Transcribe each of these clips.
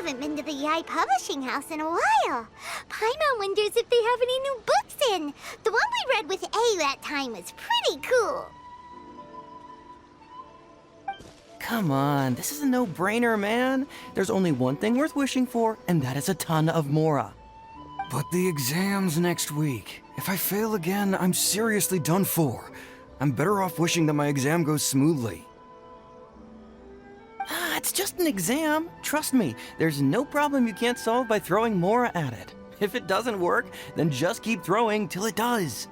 haven't been to the Yae Publishing House in a while. Paimon wonders if they have any new books in. The one we read with A that time was pretty cool. Come on, this is a no-brainer, man. There's only one thing worth wishing for, and that is a ton of Mora. But the exam's next week. If I fail again, I'm seriously done for. I'm better off wishing that my exam goes smoothly. Ah, it's just an exam. Trust me, there's no problem you can't solve by throwing Mora at it. If it doesn't work, then just keep throwing till it does.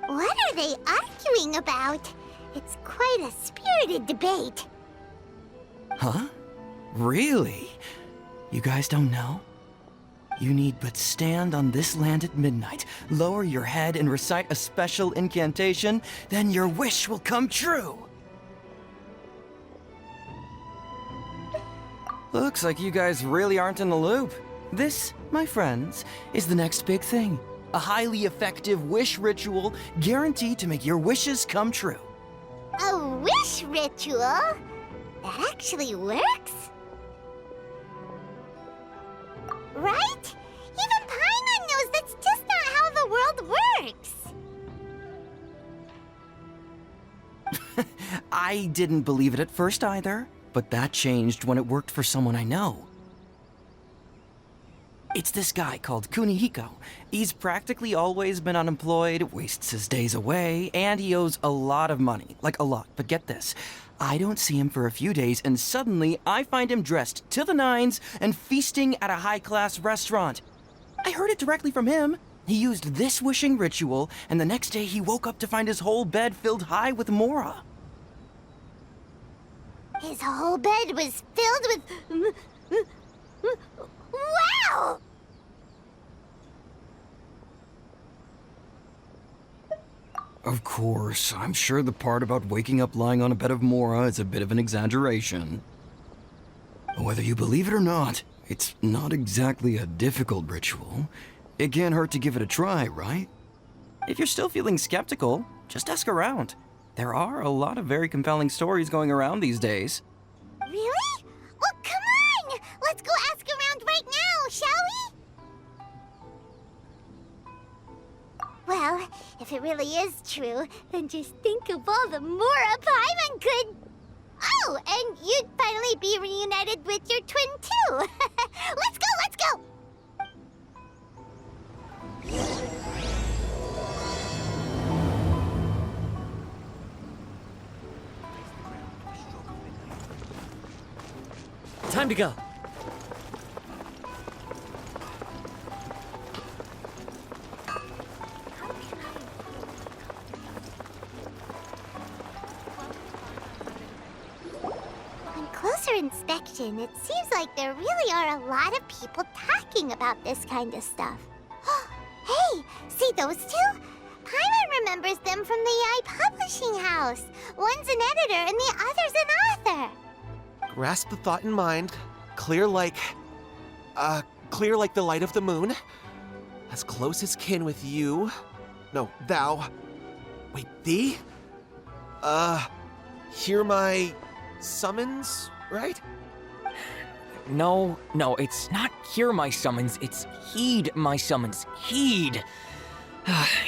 What are they arguing about? It's quite a spirited debate. Huh? Really? You guys don't know? You need but stand on this land at midnight, lower your head and recite a special incantation, then your wish will come true. Looks like you guys really aren't in the loop. This, my friends, is the next big thing. A highly effective wish ritual guaranteed to make your wishes come true. A wish ritual? That actually works? Right? Even Paimon knows that's just not how the world works. I didn't believe it at first either, but that changed when it worked for someone I know. It's this guy called Kunihiko. He's practically always been unemployed, wastes his days away, and he owes a lot of money. Like a lot, but get this. I don't see him for a few days, and suddenly I find him dressed to the nines and feasting at a high-class restaurant. I heard it directly from him. He used this wishing ritual, and the next day he woke up to find his whole bed filled high with Mora. His whole bed was filled with... Wow! Of course, I'm sure the part about waking up lying on a bed of Mora is a bit of an exaggeration. Whether you believe it or not, it's not exactly a difficult ritual. It can't hurt to give it a try, right? If you're still feeling skeptical, just ask around. There are a lot of very compelling stories going around these days. Really? Well, come on! Let's go ask around right now, shall we? Well, if it really is true, then just think of all the Mora Paimon could... Oh, and you'd finally be reunited with your twin, too! Let's go, let's go! Time to go. On closer inspection, it seems like there really are a lot of people talking about this kind of stuff. Hey, see those two? Paimon remembers them from the Yae Publishing House. One's an editor and the other's an author. Grasp the thought in mind. Clear like the light of the moon. As close as kin with you. No, thou. Wait, thee? Hear my summons, right? No, it's not hear my summons, it's heed my summons. Heed!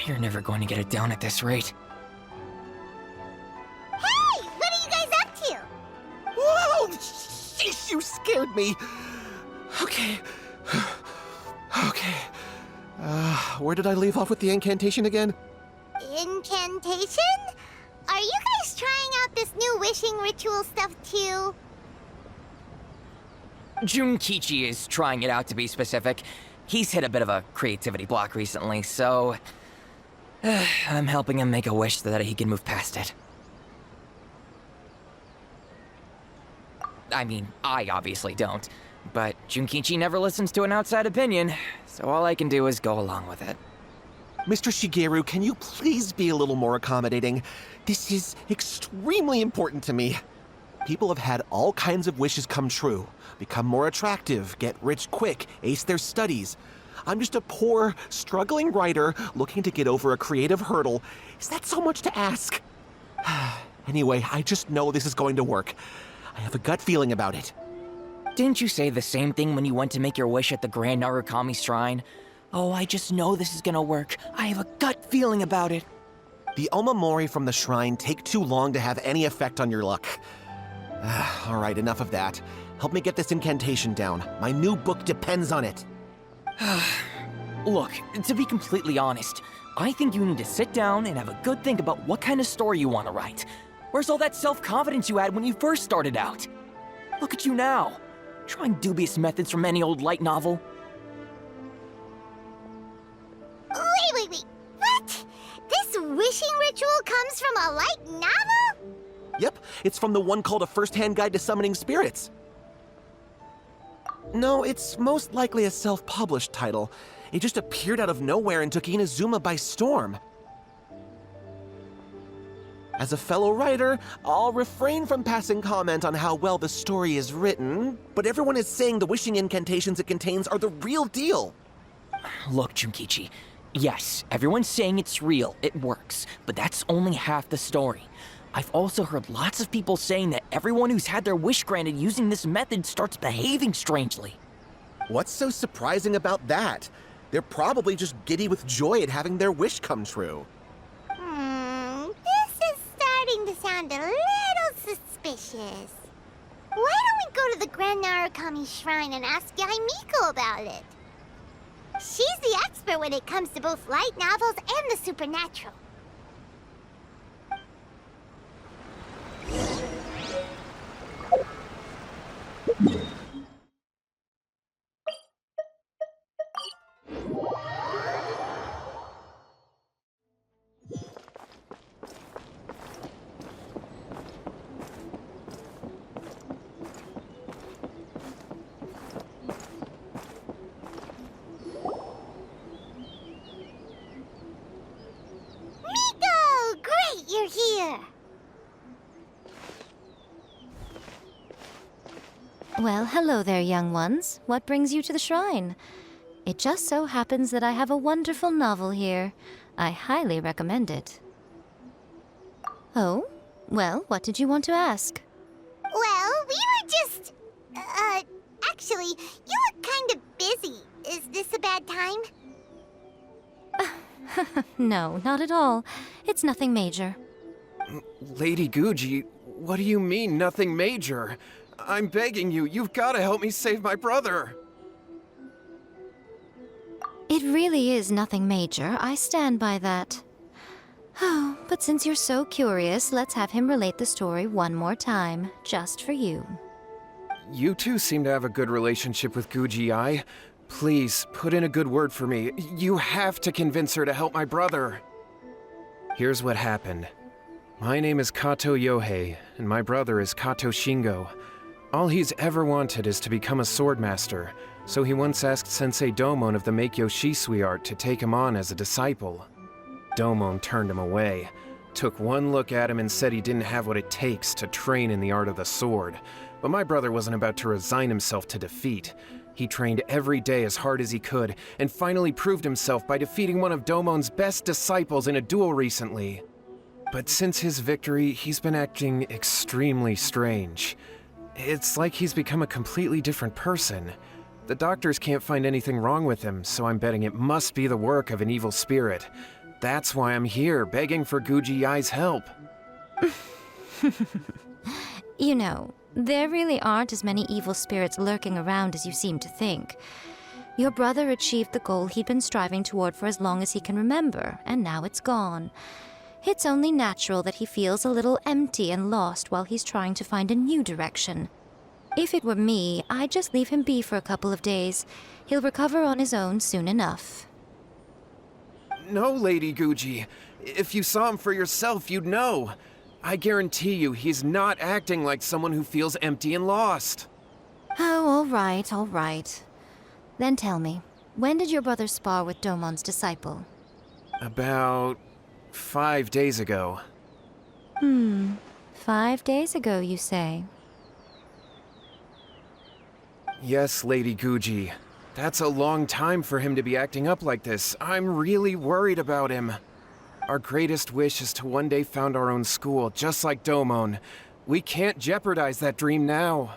You're never going to get it down at this rate. Hey, what are you guys up to? Whoa! Sheesh, you scared me! Okay. Okay. Where did I leave off with the incantation again? Incantation? Are you guys trying out this new wishing ritual stuff too? Junkichi is trying it out, to be specific. He's hit a bit of a creativity block recently, so... I'm helping him make a wish so that he can move past it. I mean, I obviously don't. But Junkichi never listens to an outside opinion, so all I can do is go along with it. Mr. Shigeru, can you please be a little more accommodating? This is extremely important to me. People have had all kinds of wishes come true. Become more attractive, get rich quick, ace their studies. I'm just a poor, struggling writer looking to get over a creative hurdle. Is that so much to ask? Anyway, I just know this is going to work. I have a gut feeling about it. Didn't you say the same thing when you went to make your wish at the Grand Narukami Shrine? Oh, I just know this is gonna work. I have a gut feeling about it. The Omamori from the shrine take too long to have any effect on your luck. All right, enough of that. Help me get this incantation down. My new book depends on it. Look, to be completely honest, I think you need to sit down and have a good think about what kind of story you want to write. Where's all that self-confidence you had when you first started out? Look at you now, trying dubious methods from any old light novel. Wait. What? This wishing ritual comes from a light novel? Yep, it's from the one called A First-Hand Guide to Summoning Spirits. No, it's most likely a self-published title. It just appeared out of nowhere and took Inazuma by storm. As a fellow writer, I'll refrain from passing comment on how well the story is written, but everyone is saying the wishing incantations it contains are the real deal. Look, Junkichi, yes, everyone's saying it's real, it works, but that's only half the story. I've also heard lots of people saying that everyone who's had their wish granted using this method starts behaving strangely. What's so surprising about that? They're probably just giddy with joy at having their wish come true. This is starting to sound a little suspicious. Why don't we go to the Grand Narukami Shrine and ask Yae Miko about it? She's the expert when it comes to both light novels and the supernatural. Miko! Great, you're here! Well, hello there, young ones. What brings you to the shrine? It just so happens that I have a wonderful novel here. I highly recommend it. Oh? Well, what did you want to ask? Well, we were just... actually, you look kind of busy. Is this a bad time? No, not at all. It's nothing major. Lady Guji, what do you mean, nothing major? I'm begging you, you've got to help me save my brother. It really is nothing major. I stand by that. Oh, but since you're so curious, let's have him relate the story one more time, just for you. You two seem to have a good relationship with Guji Ai. Please, put in a good word for me. You have to convince her to help my brother. Here's what happened. My name is Kato Yohei, and my brother is Kato Shingo. All he's ever wanted is to become a swordmaster, so he once asked Sensei Domon of the Meikyo Shisui art to take him on as a disciple. Domon turned him away, took one look at him and said he didn't have what it takes to train in the art of the sword. But my brother wasn't about to resign himself to defeat. He trained every day as hard as he could, and finally proved himself by defeating one of Domon's best disciples in a duel recently. But since his victory, he's been acting extremely strange. It's like he's become a completely different person. The doctors can't find anything wrong with him, so I'm betting it must be the work of an evil spirit. That's why I'm here, begging for Guji Ai's help. You know, there really aren't as many evil spirits lurking around as you seem to think. Your brother achieved the goal he'd been striving toward for as long as he can remember, and now it's gone. It's only natural that he feels a little empty and lost while he's trying to find a new direction. If it were me, I'd just leave him be for a couple of days. He'll recover on his own soon enough. No, Lady Guji. If you saw him for yourself, you'd know. I guarantee you he's not acting like someone who feels empty and lost. Oh, all right. Then tell me, when did your brother spar with Domon's disciple? About 5 days ago. 5 days ago, you say? Yes, Lady Guji. That's a long time for him to be acting up like this. I'm really worried about him. Our greatest wish is to one day found our own school, just like Domon. We can't jeopardize that dream now.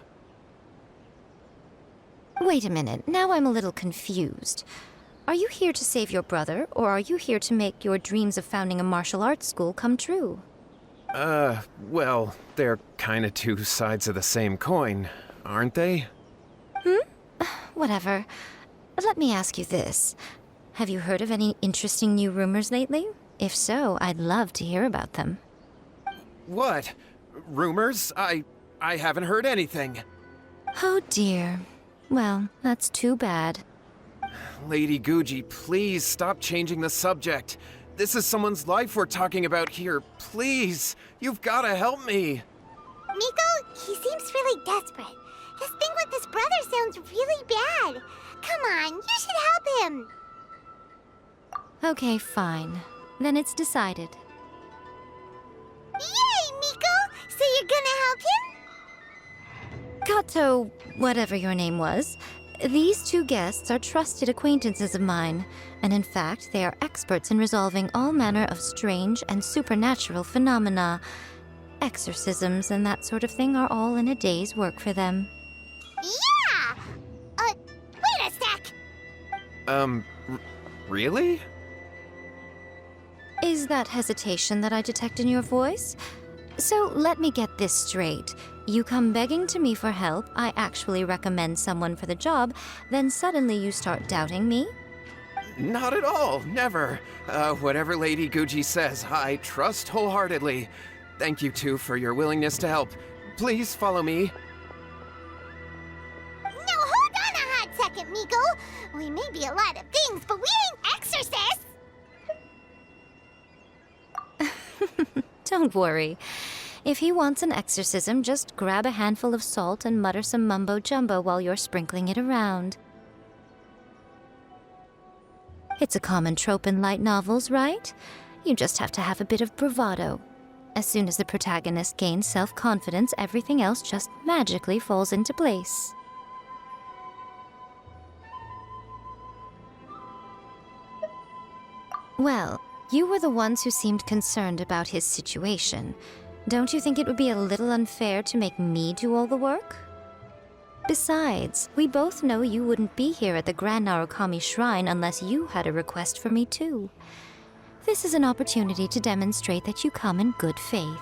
Wait a minute, now I'm a little confused. Are you here to save your brother, or are you here to make your dreams of founding a martial arts school come true? Well, they're kinda two sides of the same coin, aren't they? Whatever. Let me ask you this. Have you heard of any interesting new rumors lately? If so, I'd love to hear about them. What? Rumors? I haven't heard anything. Oh dear. Well, that's too bad. Lady Guji, please stop changing the subject. This is someone's life we're talking about here. Please, you've gotta help me. Miko, he seems really desperate. His thing with his brother sounds really bad. Come on, you should help him. Okay, fine. Then it's decided. Yay, Miko! So you're gonna help him? Kato, whatever your name was, these two guests are trusted acquaintances of mine, and in fact, they are experts in resolving all manner of strange and supernatural phenomena. Exorcisms and that sort of thing are all in a day's work for them. Yeah! Wait a sec! Really? Is that hesitation that I detect in your voice? So let me get this straight. You come begging to me for help, I actually recommend someone for the job, then suddenly you start doubting me? Not at all, never. Whatever Lady Guji says, I trust wholeheartedly. Thank you two for your willingness to help. Please follow me. No, hold on a hot second, Miko. We may be a lot of things, but we ain't exorcists! Don't worry. If he wants an exorcism, just grab a handful of salt and mutter some mumbo-jumbo while you're sprinkling it around. It's a common trope in light novels, right? You just have to have a bit of bravado. As soon as the protagonist gains self-confidence, everything else just magically falls into place. Well, you were the ones who seemed concerned about his situation. Don't you think it would be a little unfair to make me do all the work? Besides, we both know you wouldn't be here at the Grand Narukami Shrine unless you had a request for me too. This is an opportunity to demonstrate that you come in good faith.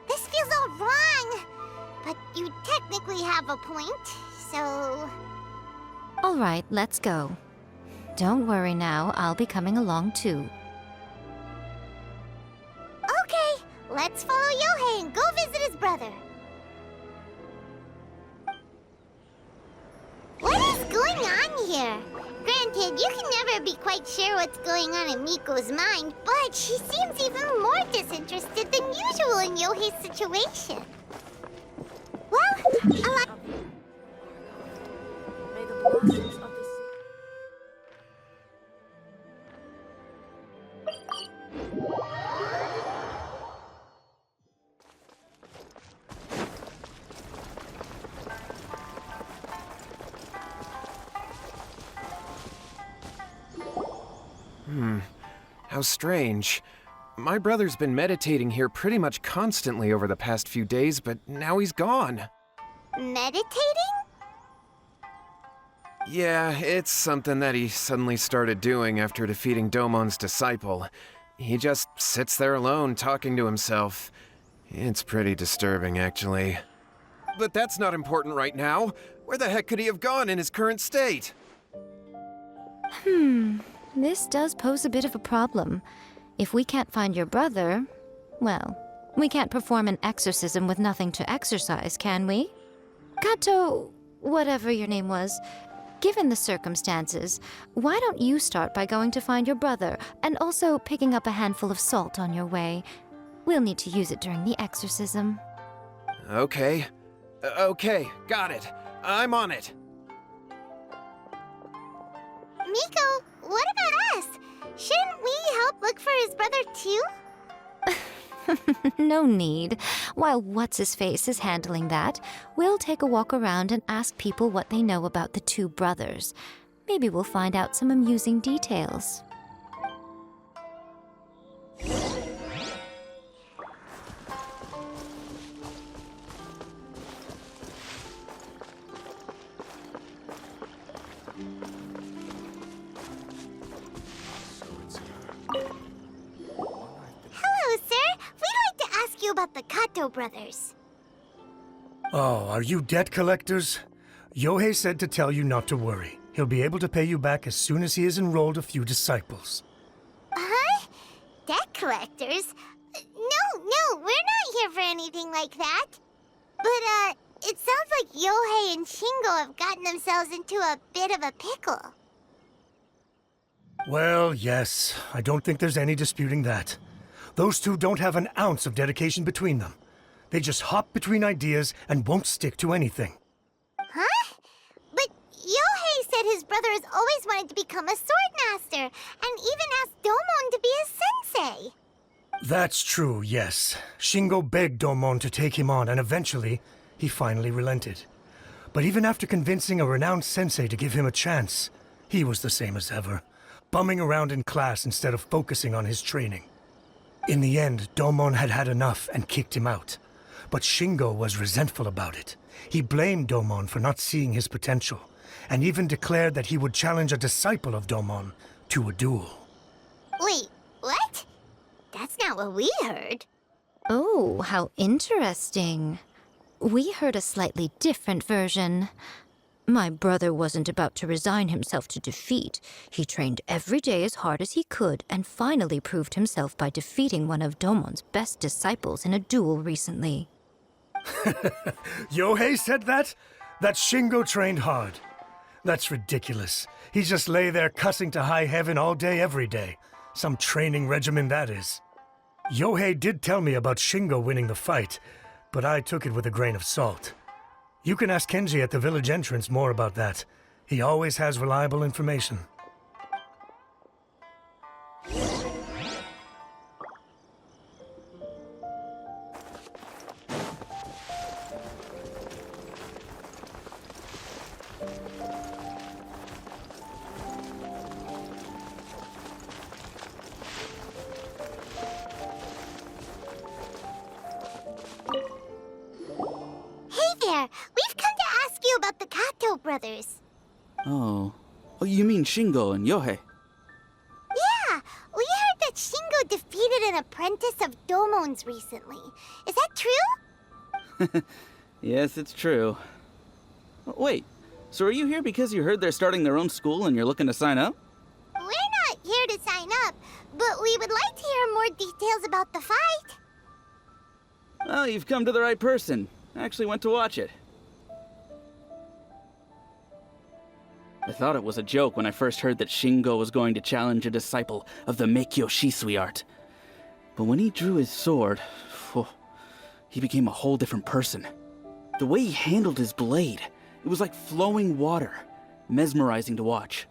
This feels all wrong. But you technically have a point, so... All right, let's go. Don't worry now, I'll be coming along too. Okay, let's follow Yohei and go visit his brother. What is going on here? Granted, you can never be quite sure what's going on in Miko's mind, but she seems even more disinterested than usual in Yohei's situation. Well, a lot... How strange. My brother's been meditating here pretty much constantly over the past few days, but now he's gone. Meditating? Yeah, it's something that he suddenly started doing after defeating Domon's disciple. He just sits there alone, talking to himself. It's pretty disturbing, actually. But that's not important right now. Where the heck could he have gone in his current state? This does pose a bit of a problem. If we can't find your brother, well, we can't perform an exorcism with nothing to exorcise, can we? Kato, whatever your name was, given the circumstances, why don't you start by going to find your brother, and also picking up a handful of salt on your way? We'll need to use it during the exorcism. Okay. Okay, got it. I'm on it. Miko, what about us? Shouldn't we help look for his brother too? No need. While What's-His-Face is handling that, we'll take a walk around and ask people what they know about the two brothers. Maybe we'll find out some amusing details. about the Kato brothers. Oh, are you debt collectors? Yohei said to tell you not to worry. He'll be able to pay you back as soon as he has enrolled a few disciples. Huh? Debt collectors? No, we're not here for anything like that. But, it sounds like Yohei and Shingo have gotten themselves into a bit of a pickle. Well, yes. I don't think there's any disputing that. Those two don't have an ounce of dedication between them. They just hop between ideas and won't stick to anything. Huh? But Yohei said his brother has always wanted to become a sword master, and even asked Domon to be his sensei. That's true, yes. Shingo begged Domon to take him on, and eventually, he finally relented. But even after convincing a renowned sensei to give him a chance, he was the same as ever, bumming around in class instead of focusing on his training. In the end, Domon had had enough and kicked him out. But Shingo was resentful about it. He blamed Domon for not seeing his potential, and even declared that he would challenge a disciple of Domon to a duel. Wait, what? That's not what we heard. Oh, how interesting. We heard a slightly different version. My brother wasn't about to resign himself to defeat. He trained every day as hard as he could and finally proved himself by defeating one of Domon's best disciples in a duel recently. Yohei said that? That Shingo trained hard. That's ridiculous. He just lay there cussing to high heaven all day, every day. Some training regimen, that is. Yohei did tell me about Shingo winning the fight, but I took it with a grain of salt. You can ask Kenji at the village entrance more about that. He always has reliable information. We've come to ask you about the Kato brothers. Oh, you mean Shingo and Yohei? Yeah, we heard that Shingo defeated an apprentice of Domon's recently. Is that true? Yes, it's true. Wait, so are you here because you heard they're starting their own school and you're looking to sign up? We're not here to sign up, but we would like to hear more details about the fight. Well, you've come to the right person. I actually went to watch it. I thought it was a joke when I first heard that Shingo was going to challenge a disciple of the Meikyo Shisui art. But when he drew his sword, he became a whole different person. The way he handled his blade, it was like flowing water, mesmerizing to watch.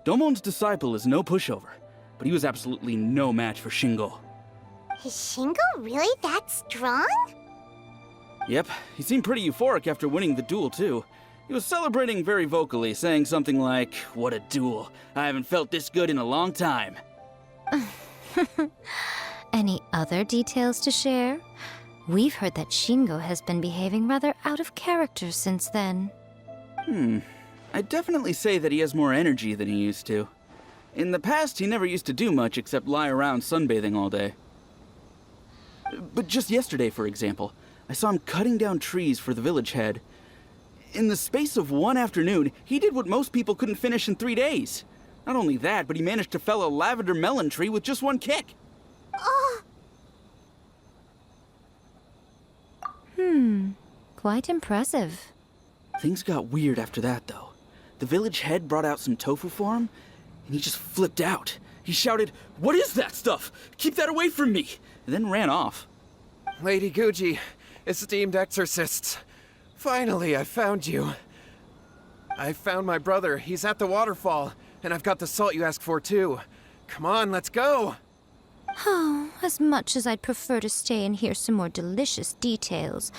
Domon's disciple is no pushover, but he was absolutely no match for Shingo. Is Shingo really that strong? Yep, he seemed pretty euphoric after winning the duel, too. He was celebrating very vocally, saying something like, "What a duel. I haven't felt this good in a long time." Any other details to share? We've heard that Shingo has been behaving rather out of character since then. I'd definitely say that he has more energy than he used to. In the past, he never used to do much except lie around sunbathing all day. But just yesterday, for example, I saw him cutting down trees for the village head. In the space of one afternoon, he did what most people couldn't finish in 3 days. Not only that, but he managed to fell a lavender melon tree with just one kick. Quite impressive. Things got weird after that, though. The village head brought out some tofu for him, and he just flipped out. He shouted, "What is that stuff? Keep that away from me!" and then ran off. Lady Guji, esteemed exorcists. Finally, I found you. I found my brother. He's at the waterfall, and I've got the salt you asked for, too. Come on, let's go! Oh, as much as I'd prefer to stay and hear some more delicious details,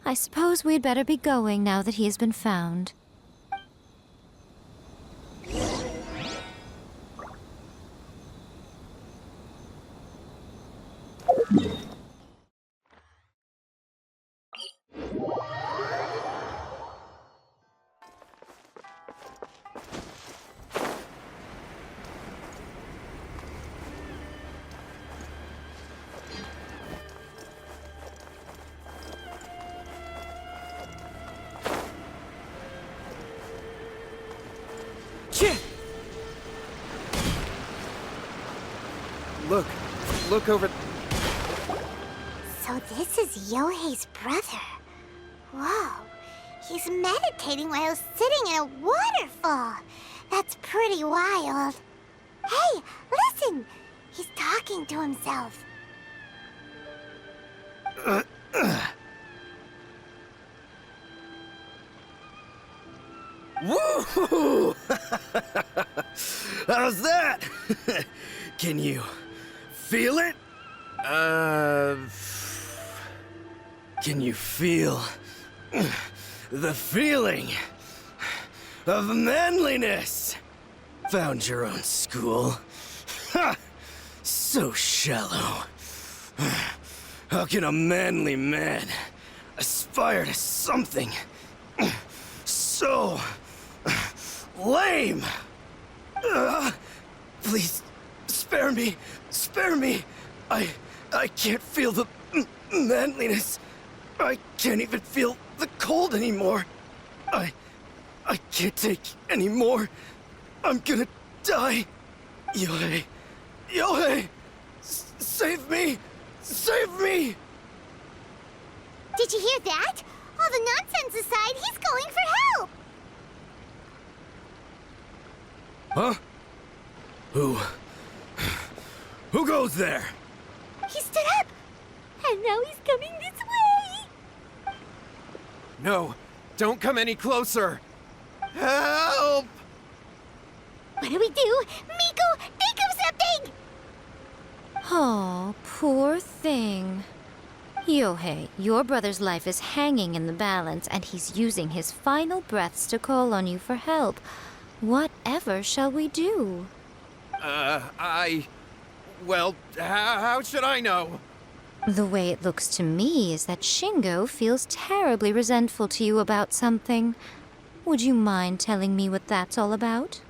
I suppose we'd better be going now that he has been found. Look over... So this is Yohei's brother. Whoa. He's meditating while sitting in a waterfall. That's pretty wild. Hey, listen! He's talking to himself. Woo! How's that? Can you feel it? Can you feel the feeling of manliness? Found your own school. Ha! So shallow. How can a manly man aspire to something so lame? Please, spare me. Spare me. I can't feel the manliness. I can't even feel the cold anymore. I can't take any more. I'm gonna die. Yohei. Yohei! Save me! Save me! Did you hear that? All the nonsense aside, he's going for help! Huh? Who goes there? He stood up! And now he's coming this way! No, don't come any closer! Help! What do we do? Miko, think of something! Oh, poor thing. Yohei, your brother's life is hanging in the balance, and he's using his final breaths to call on you for help. Whatever shall we do? Well, how should I know? The way it looks to me is that Shingo feels terribly resentful to you about something. Would you mind telling me what that's all about?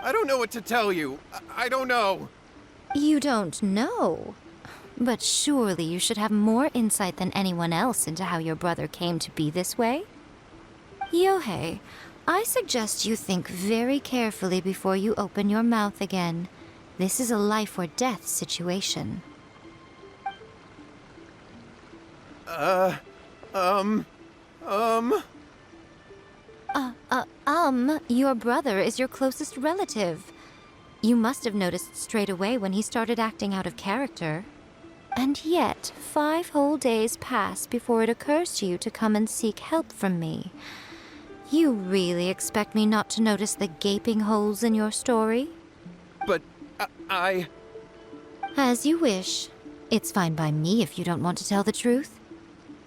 I don't know what to tell you. I don't know. You don't know? But surely you should have more insight than anyone else into how your brother came to be this way? Yohei, I suggest you think very carefully before you open your mouth again. This is a life or death situation. Your brother is your closest relative. You must have noticed straight away when he started acting out of character. And yet, 5 whole days pass before it occurs to you to come and seek help from me. You really expect me not to notice the gaping holes in your story? But I... As you wish. It's fine by me if you don't want to tell the truth.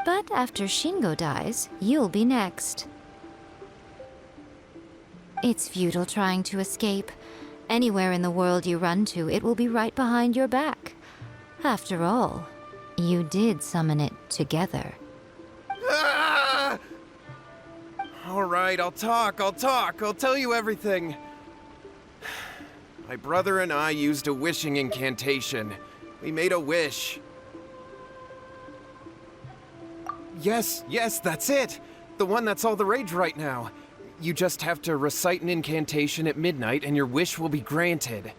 But after Shingo dies, you'll be next. It's futile trying to escape. Anywhere in the world you run to, it will be right behind your back. After all, you did summon it together. Ah! All right, I'll talk. I'll tell you everything. My brother and I used a wishing incantation. We made a wish. Yes, that's it. The one that's all the rage right now. You just have to recite an incantation at midnight and your wish will be granted.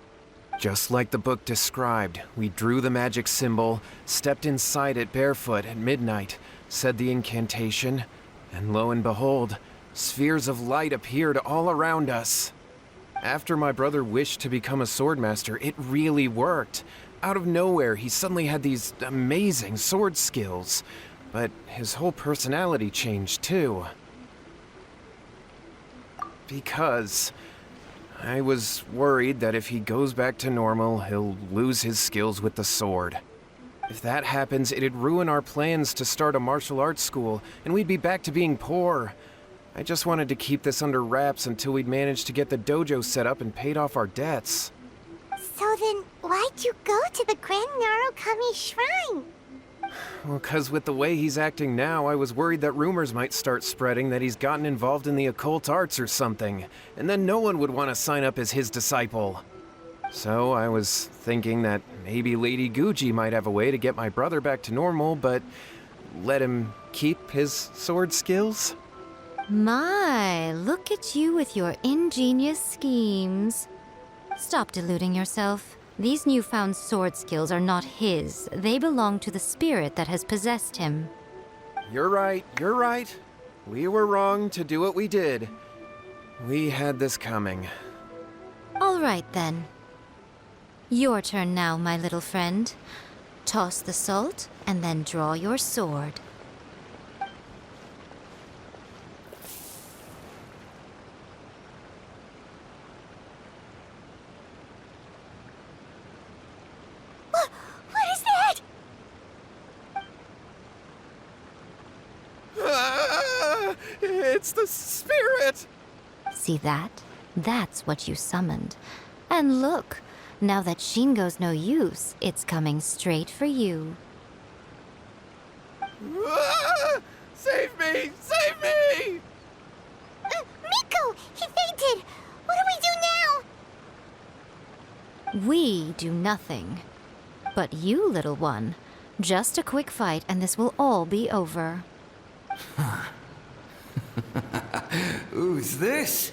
Just like the book described, we drew the magic symbol, stepped inside it barefoot at midnight, said the incantation, and lo and behold, spheres of light appeared all around us. After my brother wished to become a swordmaster, it really worked. Out of nowhere, he suddenly had these amazing sword skills, but his whole personality changed too. Because I was worried that if he goes back to normal, he'll lose his skills with the sword. If that happens, it'd ruin our plans to start a martial arts school, and we'd be back to being poor. I just wanted to keep this under wraps until we'd managed to get the dojo set up and paid off our debts. So then, why'd you go to the Grand Narukami Shrine? Well, 'cause with the way he's acting now, I was worried that rumors might start spreading that he's gotten involved in the occult arts or something, and then no one would want to sign up as his disciple. So I was thinking that maybe Lady Guji might have a way to get my brother back to normal, but let him keep his sword skills? My, look at you with your ingenious schemes. Stop deluding yourself. These newfound sword skills are not his. They belong to the spirit that has possessed him. You're right, you're right. We were wrong to do what we did. We had this coming. All right, then. Your turn now, my little friend. Toss the salt, and then draw your sword. What is that? Ah, it's the spirit! See that? That's what you summoned. And look, now that Shingo's no use, it's coming straight for you. Ah, save me! Save me! Miko! He fainted! What do we do now? We do nothing. But you, little one, just a quick fight and this will all be over. Who's this?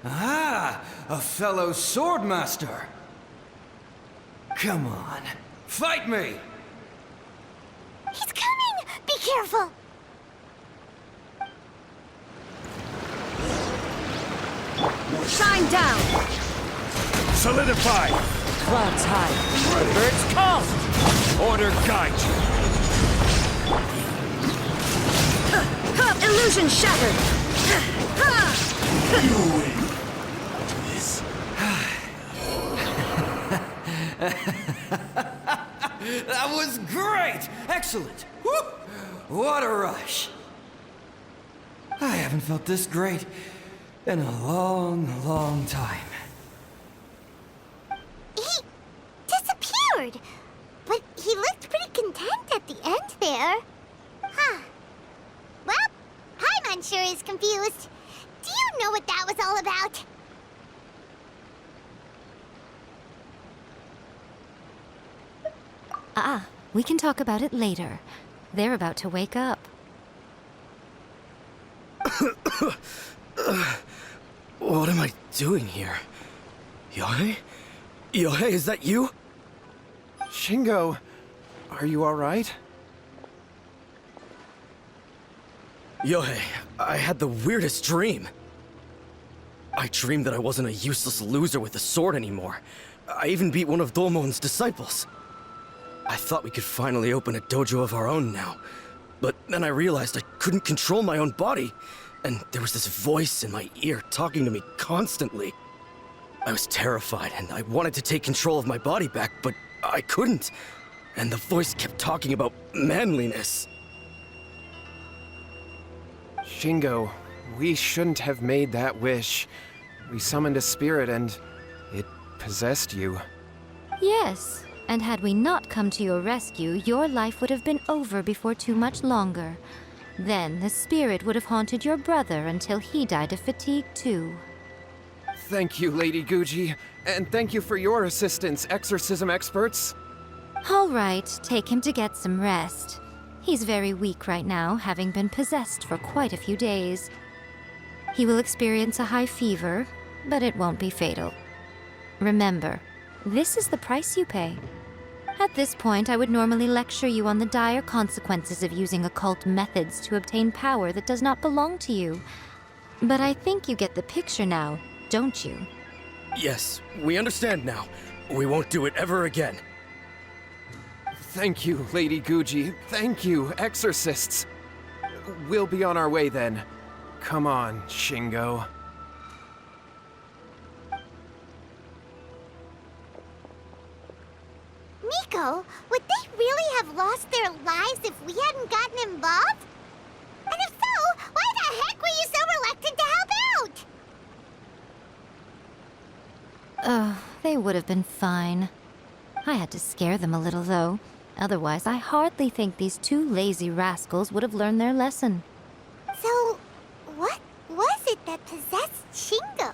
Ah, a fellow swordmaster. Come on, fight me! He's coming! Be careful! Shine down! Solidify! Clouds high. The birds call. Order guide you! Illusion shattered! That was great! Excellent! Whoop! What a rush! I haven't felt this great in a long, long time. He disappeared! But he looked pretty content at the end there. Huh. Well, Paimon sure is confused. Do you know what that was all about? We can talk about it later. They're about to wake up. What am I doing here? Yae? Yae, is that you? Shingo, are you alright? Yae, I had the weirdest dream. I dreamed that I wasn't a useless loser with a sword anymore. I even beat one of Domon's disciples. I thought we could finally open a dojo of our own now. But then I realized I couldn't control my own body. And there was this voice in my ear talking to me constantly. I was terrified and I wanted to take control of my body back, but I couldn't. And the voice kept talking about manliness. Shingo, we shouldn't have made that wish. We summoned a spirit and it possessed you. Yes, and had we not come to your rescue, your life would have been over before too much longer. Then the spirit would have haunted your brother until he died of fatigue too. Thank you, Lady Guji, and thank you for your assistance, exorcism experts. All right, take him to get some rest. He's very weak right now, having been possessed for quite a few days. He will experience a high fever, but it won't be fatal. Remember, this is the price you pay. At this point, I would normally lecture you on the dire consequences of using occult methods to obtain power that does not belong to you. But I think you get the picture now, don't you? Yes, we understand now. We won't do it ever again. Thank you, Lady Guji. Thank you, exorcists. We'll be on our way then. Come on, Shingo. Miko, would they really have lost their lives if we hadn't gotten involved? And if so, why the heck were you so reluctant to help out? They would have been fine. I had to scare them a little, though. Otherwise, I hardly think these two lazy rascals would have learned their lesson. So, what was it that possessed Shingo?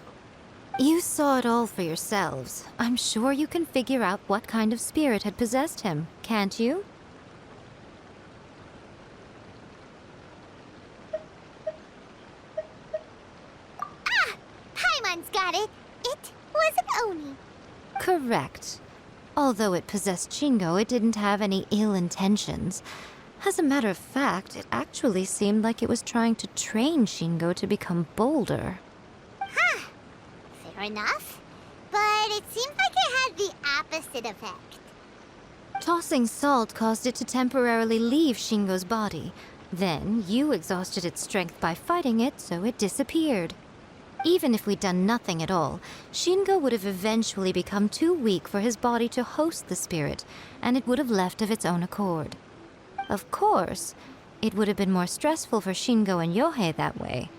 You saw it all for yourselves. I'm sure you can figure out what kind of spirit had possessed him, can't you? Ah! Paimon's got it. It was an Oni. Correct. Although it possessed Shingo, it didn't have any ill intentions. As a matter of fact, it actually seemed like it was trying to train Shingo to become bolder. Huh. Fair enough. But it seemed like it had the opposite effect. Tossing salt caused it to temporarily leave Shingo's body. Then, you exhausted its strength by fighting it, so it disappeared. Even if we'd done nothing at all, Shingo would have eventually become too weak for his body to host the spirit, and it would have left of its own accord. Of course, it would have been more stressful for Shingo and Yohei that way.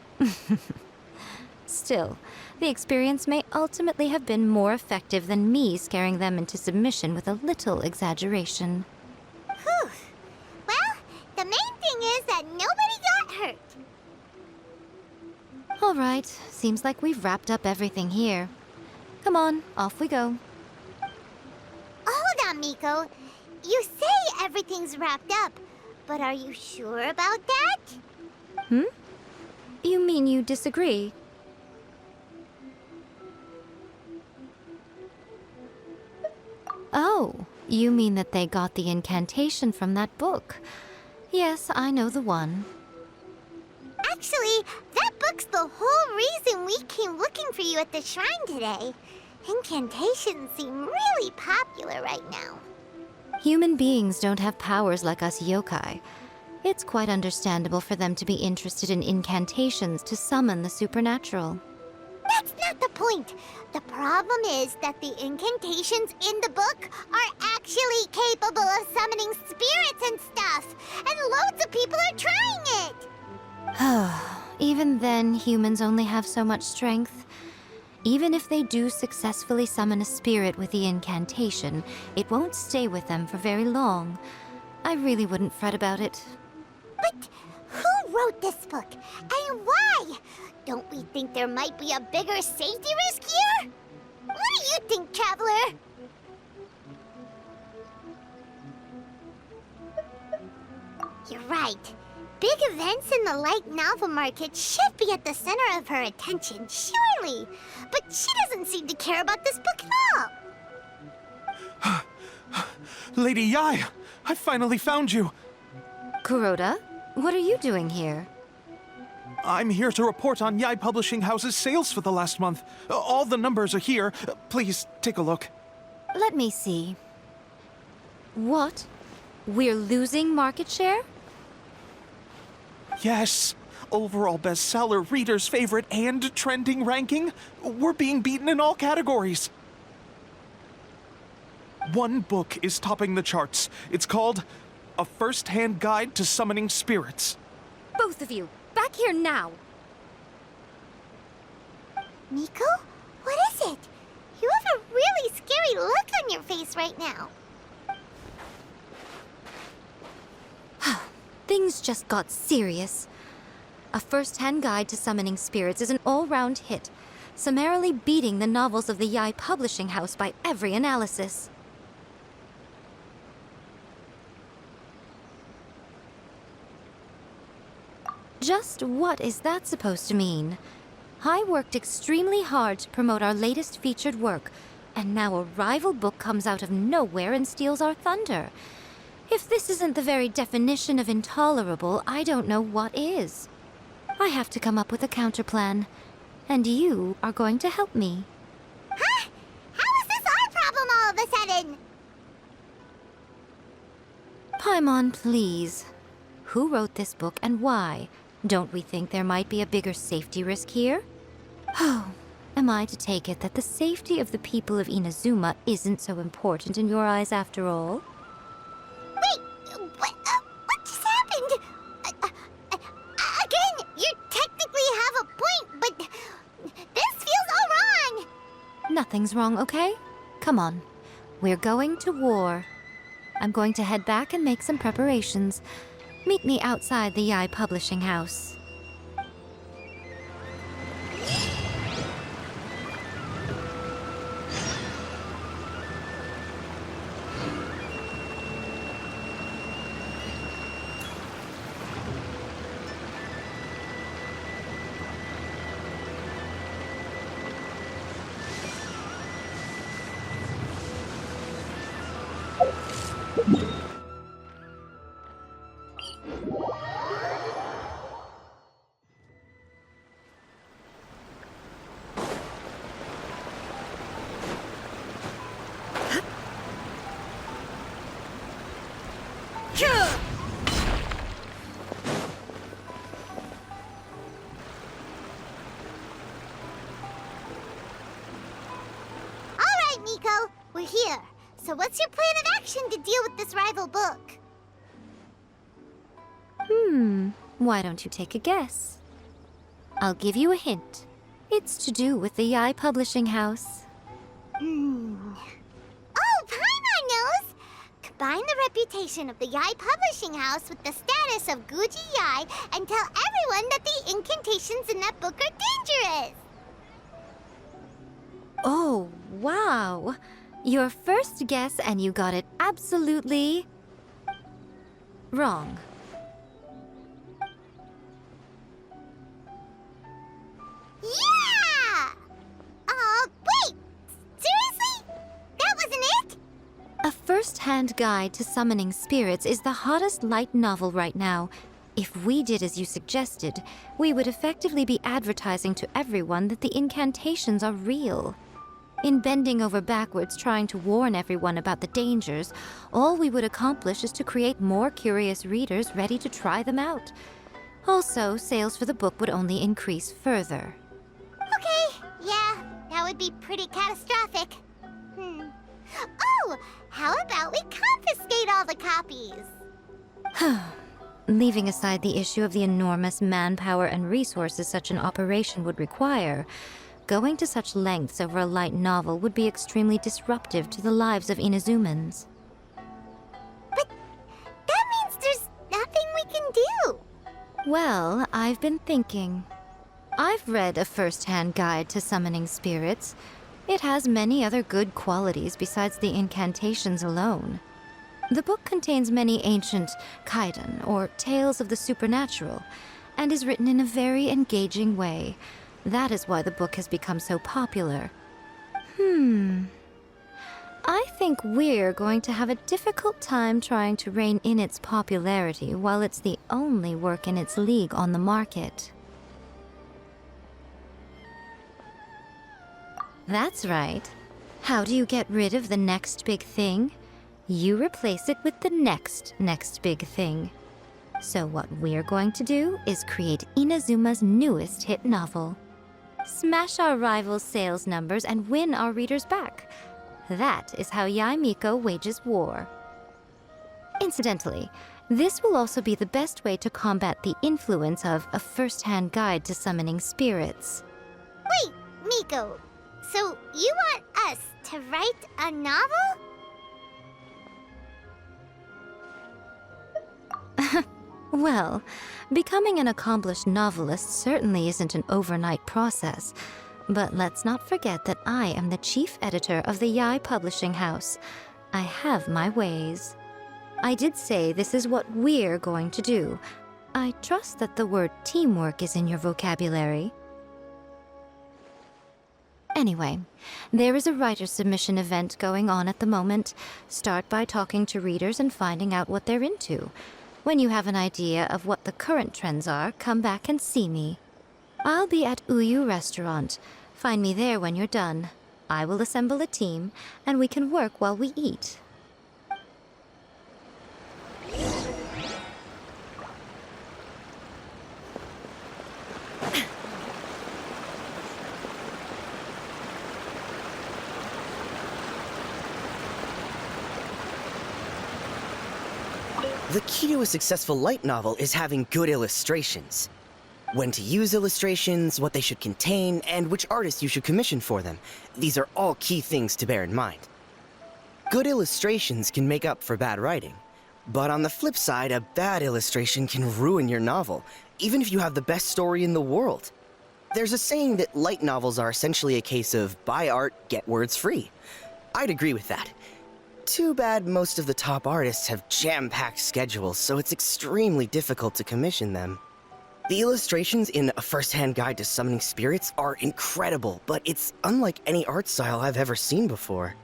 Still, the experience may ultimately have been more effective than me scaring them into submission with a little exaggeration. Whew. Well, the main thing is that nobody got hurt. All right, seems like we've wrapped up everything here. Come on, off we go. Hold on, Miko. You say everything's wrapped up, but are you sure about that? You mean you disagree? Oh, you mean that they got the incantation from that book. Yes, I know the one. Actually, that book's the whole reason we came looking for you at the shrine today. Incantations seem really popular right now. Human beings don't have powers like us yokai. It's quite understandable for them to be interested in incantations to summon the supernatural. That's not the point. The problem is that the incantations in the book are actually capable of summoning spirits and stuff, and loads of people are trying it. Even then, humans only have so much strength. Even if they do successfully summon a spirit with the incantation, it won't stay with them for very long. I really wouldn't fret about it. But who wrote this book, and why? Don't we think there might be a bigger safety risk here? What do you think, Traveler? You're right. Big events in the light novel market should be at the center of her attention, surely. But she doesn't seem to care about this book at all. Lady Yae, I finally found you. Kuroda, what are you doing here? I'm here to report on Yae Publishing House's sales for the last month. All the numbers are here. Please take a look. Let me see. What? We're losing market share? Yes. Overall bestseller, reader's favorite, and trending ranking. We're being beaten in all categories. One book is topping the charts. It's called A First-Hand Guide to Summoning Spirits. Both of you, back here now! Miko? What is it? You have a really scary look on your face right now. Things just got serious. A First-Hand Guide to Summoning Spirits is an all-round hit, summarily beating the novels of the Yae Publishing House by every analysis. Just what is that supposed to mean? I worked extremely hard to promote our latest featured work, and now a rival book comes out of nowhere and steals our thunder. If this isn't the very definition of intolerable, I don't know what is. I have to come up with a counterplan, and you are going to help me. Huh? How is this our problem all of a sudden? Paimon, please. Who wrote this book and why? Don't we think there might be a bigger safety risk here? Oh, am I to take it that the safety of the people of Inazuma isn't so important in your eyes after all? Wait, what just happened? Again, you technically have a point, but this feels all wrong. Nothing's wrong, okay? Come on. We're going to war. I'm going to head back and make some preparations. Meet me outside the Yae Publishing House. All right, Miko, we're here. So what's your plan of action to deal with this rival book? Why don't you take a guess? I'll give you a hint. It's to do with the Yae Publishing House. Oh, Paimon knows! Combine the reputation of the Yae Publishing House with the status of Guji Yae and tell everyone that the incantations in that book are dangerous! Oh, wow. Your first guess and you got it absolutely wrong. Yeah! Wait! Seriously? That wasn't it? A first-hand guide to summoning spirits is the hottest light novel right now. If we did as you suggested, we would effectively be advertising to everyone that the incantations are real. In bending over backwards trying to warn everyone about the dangers, all we would accomplish is to create more curious readers ready to try them out. Also, sales for the book would only increase further. Okay, yeah, that would be pretty catastrophic. Oh, how about we confiscate all the copies? Leaving aside the issue of the enormous manpower and resources such an operation would require, going to such lengths over a light novel would be extremely disruptive to the lives of Inazumans. But that means there's nothing we can do. Well, I've been thinking. I've read a first-hand guide to summoning spirits. It has many other good qualities besides the incantations alone. The book contains many ancient kaidan, or tales of the supernatural, and is written in a very engaging way. That is why the book has become so popular. I think we're going to have a difficult time trying to rein in its popularity while it's the only work in its league on the market. That's right. How do you get rid of the next big thing? You replace it with the next big thing. So what we're going to do is create Inazuma's newest hit novel. Smash our rival's sales numbers and win our readers back. That is how Yae Miko wages war. Incidentally, this will also be the best way to combat the influence of a first-hand guide to summoning spirits. Wait, Miko, so you want us to write a novel? Well, becoming an accomplished novelist certainly isn't an overnight process. But let's not forget that I am the chief editor of the Yae Publishing House. I have my ways. I did say this is what we're going to do. I trust that the word teamwork is in your vocabulary. Anyway, there is a writer submission event going on at the moment. Start by talking to readers and finding out what they're into. When you have an idea of what the current trends are, come back and see me. I'll be at Uyu Restaurant. Find me there when you're done. I will assemble a team, and we can work while we eat. The key to a successful light novel is having good illustrations. When to use illustrations, what they should contain, and which artists you should commission for them. These are all key things to bear in mind. Good illustrations can make up for bad writing. But on the flip side, a bad illustration can ruin your novel, even if you have the best story in the world. There's a saying that light novels are essentially a case of buy art, get words free. I'd agree with that. Too bad most of the top artists have jam-packed schedules, so it's extremely difficult to commission them. The illustrations in A First-Hand Guide to Summoning Spirits are incredible, but it's unlike any art style I've ever seen before.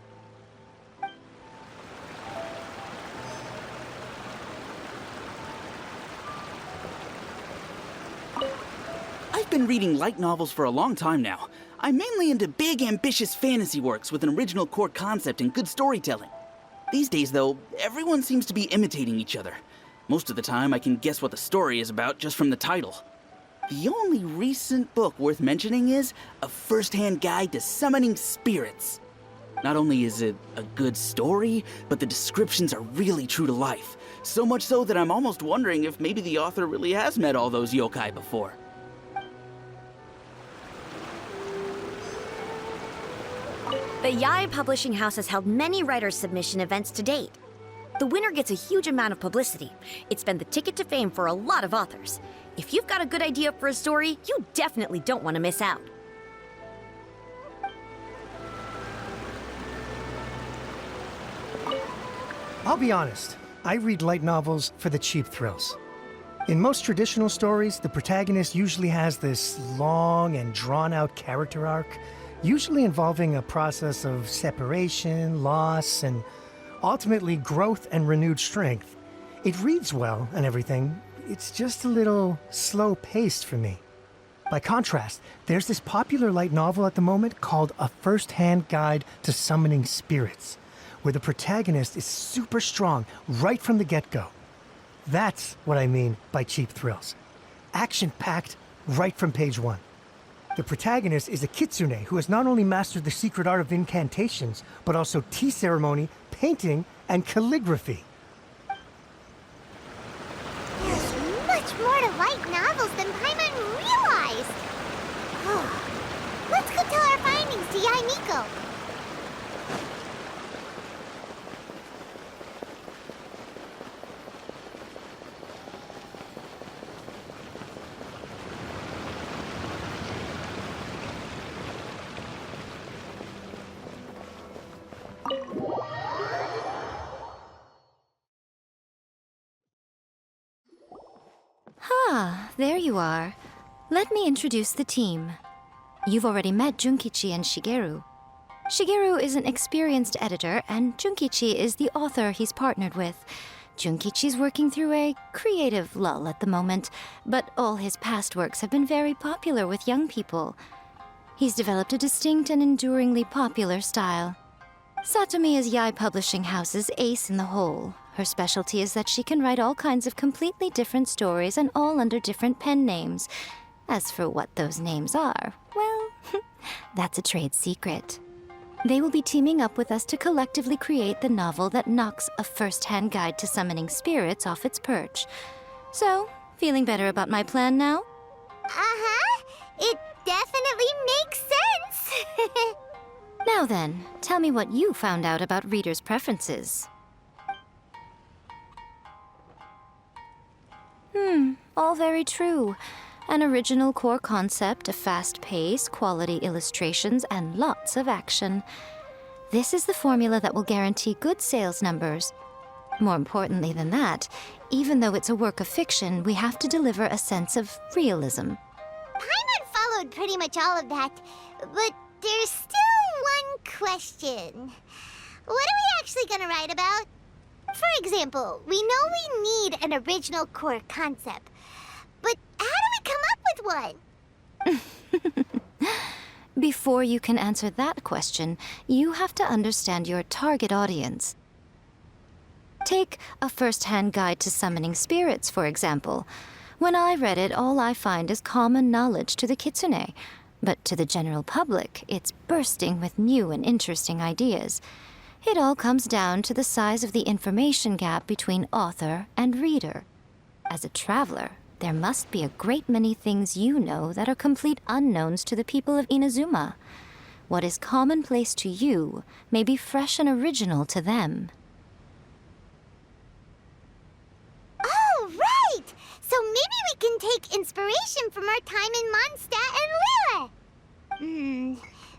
been reading light novels for a long time now. I'm mainly into big, ambitious fantasy works with an original core concept and good storytelling. These days, though, everyone seems to be imitating each other. Most of the time, I can guess what the story is about just from the title. The only recent book worth mentioning is A First-Hand Guide to Summoning Spirits. Not only is it a good story, but the descriptions are really true to life. So much so that I'm almost wondering if maybe the author really has met all those yokai before. The Yae Publishing House has held many writers' submission events to date. The winner gets a huge amount of publicity. It's been the ticket to fame for a lot of authors. If you've got a good idea for a story, you definitely don't want to miss out. I'll be honest, I read light novels for the cheap thrills. In most traditional stories, the protagonist usually has this long and drawn-out character arc, usually involving a process of separation, loss, and ultimately growth and renewed strength. It reads well and everything, it's just a little slow-paced for me. By contrast, there's this popular light novel at the moment called A First-Hand Guide to Summoning Spirits, where the protagonist is super strong right from the get-go. That's what I mean by cheap thrills. Action-packed right from page one. The protagonist is a kitsune who has not only mastered the secret art of incantations, but also tea ceremony, painting, and calligraphy. There's much more to light novels than Paimon realized. Let's go tell our findings to Yae Miko. Ah, there you are. Let me introduce the team. You've already met Junkichi and Shigeru. Shigeru is an experienced editor, and Junkichi is the author he's partnered with. Junkichi's working through a creative lull at the moment, but all his past works have been very popular with young people. He's developed a distinct and enduringly popular style. Satomi is Yae Publishing House's ace in the hole. Her specialty is that she can write all kinds of completely different stories and all under different pen names. As for what those names are, well, that's a trade secret. They will be teaming up with us to collectively create the novel that knocks A First-Hand Guide to Summoning Spirits off its perch. So, feeling better about my plan now? Uh-huh. It definitely makes sense. Now then, tell me what you found out about readers' preferences. All very true. An original core concept, a fast pace, quality illustrations, and lots of action. This is the formula that will guarantee good sales numbers. More importantly than that, even though it's a work of fiction, we have to deliver a sense of realism. Paimon followed pretty much all of that, but there's still one question. What are we actually gonna write about? For example, we know we need an original core concept, but how do we come up with one? Before you can answer that question, you have to understand your target audience. Take A First-Hand Guide to Summoning Spirits, for example. When I read it, all I find is common knowledge to the kitsune, but to the general public, it's bursting with new and interesting ideas. It all comes down to the size of the information gap between author and reader. As a traveler, there must be a great many things you know that are complete unknowns to the people of Inazuma. What is commonplace to you may be fresh and original to them. Oh, right! So maybe we can take inspiration from our time in Mondstadt and Lille.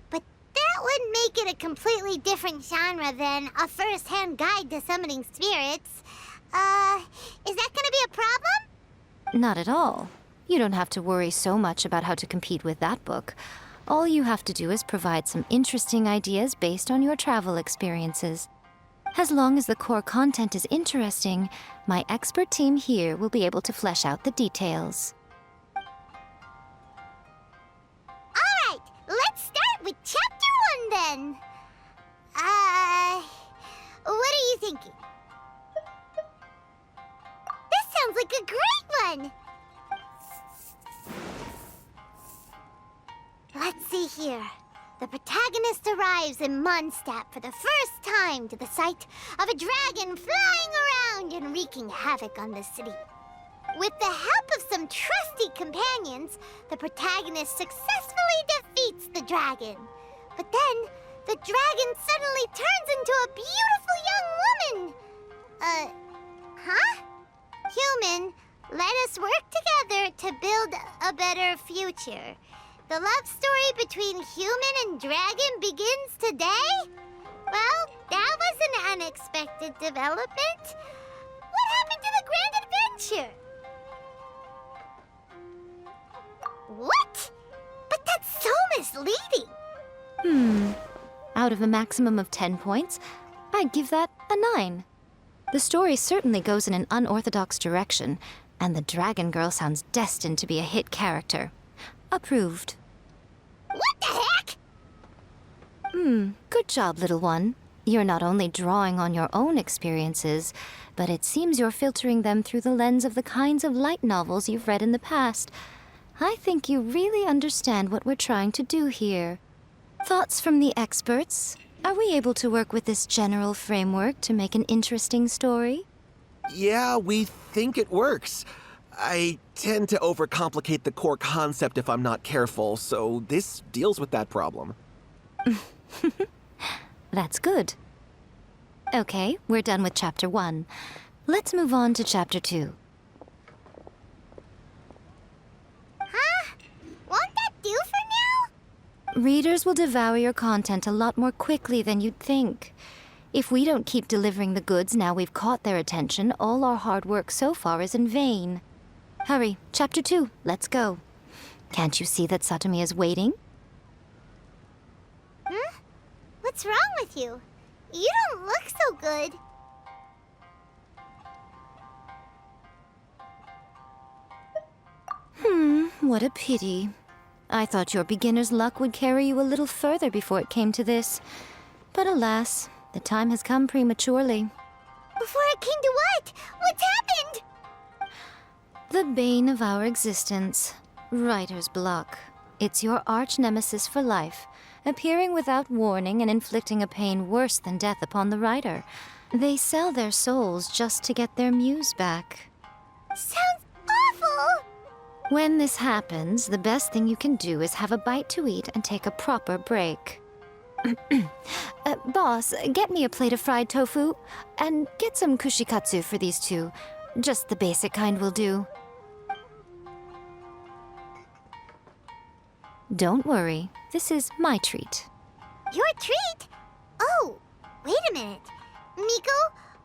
But that would make it a completely different genre than A First-Hand Guide to Summoning Spirits. Is that gonna be a problem? Not at all. You don't have to worry so much about how to compete with that book. All you have to do is provide some interesting ideas based on your travel experiences. As long as the core content is interesting, my expert team here will be able to flesh out the details. with Chapter 1 then. What are you thinking? This sounds like a great one! Let's see here. The protagonist arrives in Mondstadt for the first time to the sight of a dragon flying around and wreaking havoc on the city. With the help of some trusty companions, the protagonist successfully defeats the dragon. But then, the dragon suddenly turns into a beautiful young woman. Huh? Human, let us work together to build a better future. The love story between human and dragon begins today? Well, that was an unexpected development. What happened to the grand adventure? What? But that's so misleading. Out of a maximum of 10 points, I'd give that a 9. The story certainly goes in an unorthodox direction, and the Dragon Girl sounds destined to be a hit character. Approved. What the heck? Good job, little one. You're not only drawing on your own experiences, but it seems you're filtering them through the lens of the kinds of light novels you've read in the past. I think you really understand what we're trying to do here. Thoughts from the experts? Are we able to work with this general framework to make an interesting story? Yeah, we think it works. I tend to overcomplicate the core concept if I'm not careful, so this deals with that problem. That's good. Okay, we're done with Chapter 1. Let's move on to Chapter 2. Huh? Won't that do for now? Readers will devour your content a lot more quickly than you'd think. If we don't keep delivering the goods now we've caught their attention, all our hard work so far is in vain. Hurry, Chapter 2, let's go. Can't you see that Satomi is waiting? Huh? What's wrong with you? You don't look so good. What a pity. I thought your beginner's luck would carry you a little further before it came to this. But alas, the time has come prematurely. Before it came to what? What's happened? The bane of our existence, writer's block. It's your arch nemesis for life, appearing without warning and inflicting a pain worse than death upon the writer. They sell their souls just to get their muse back. Sounds awful! When this happens, the best thing you can do is have a bite to eat and take a proper break. Boss, get me a plate of fried tofu, and get some kushikatsu for these two. Just the basic kind will do. Don't worry, this is my treat. Your treat? Oh, wait a minute. Miko,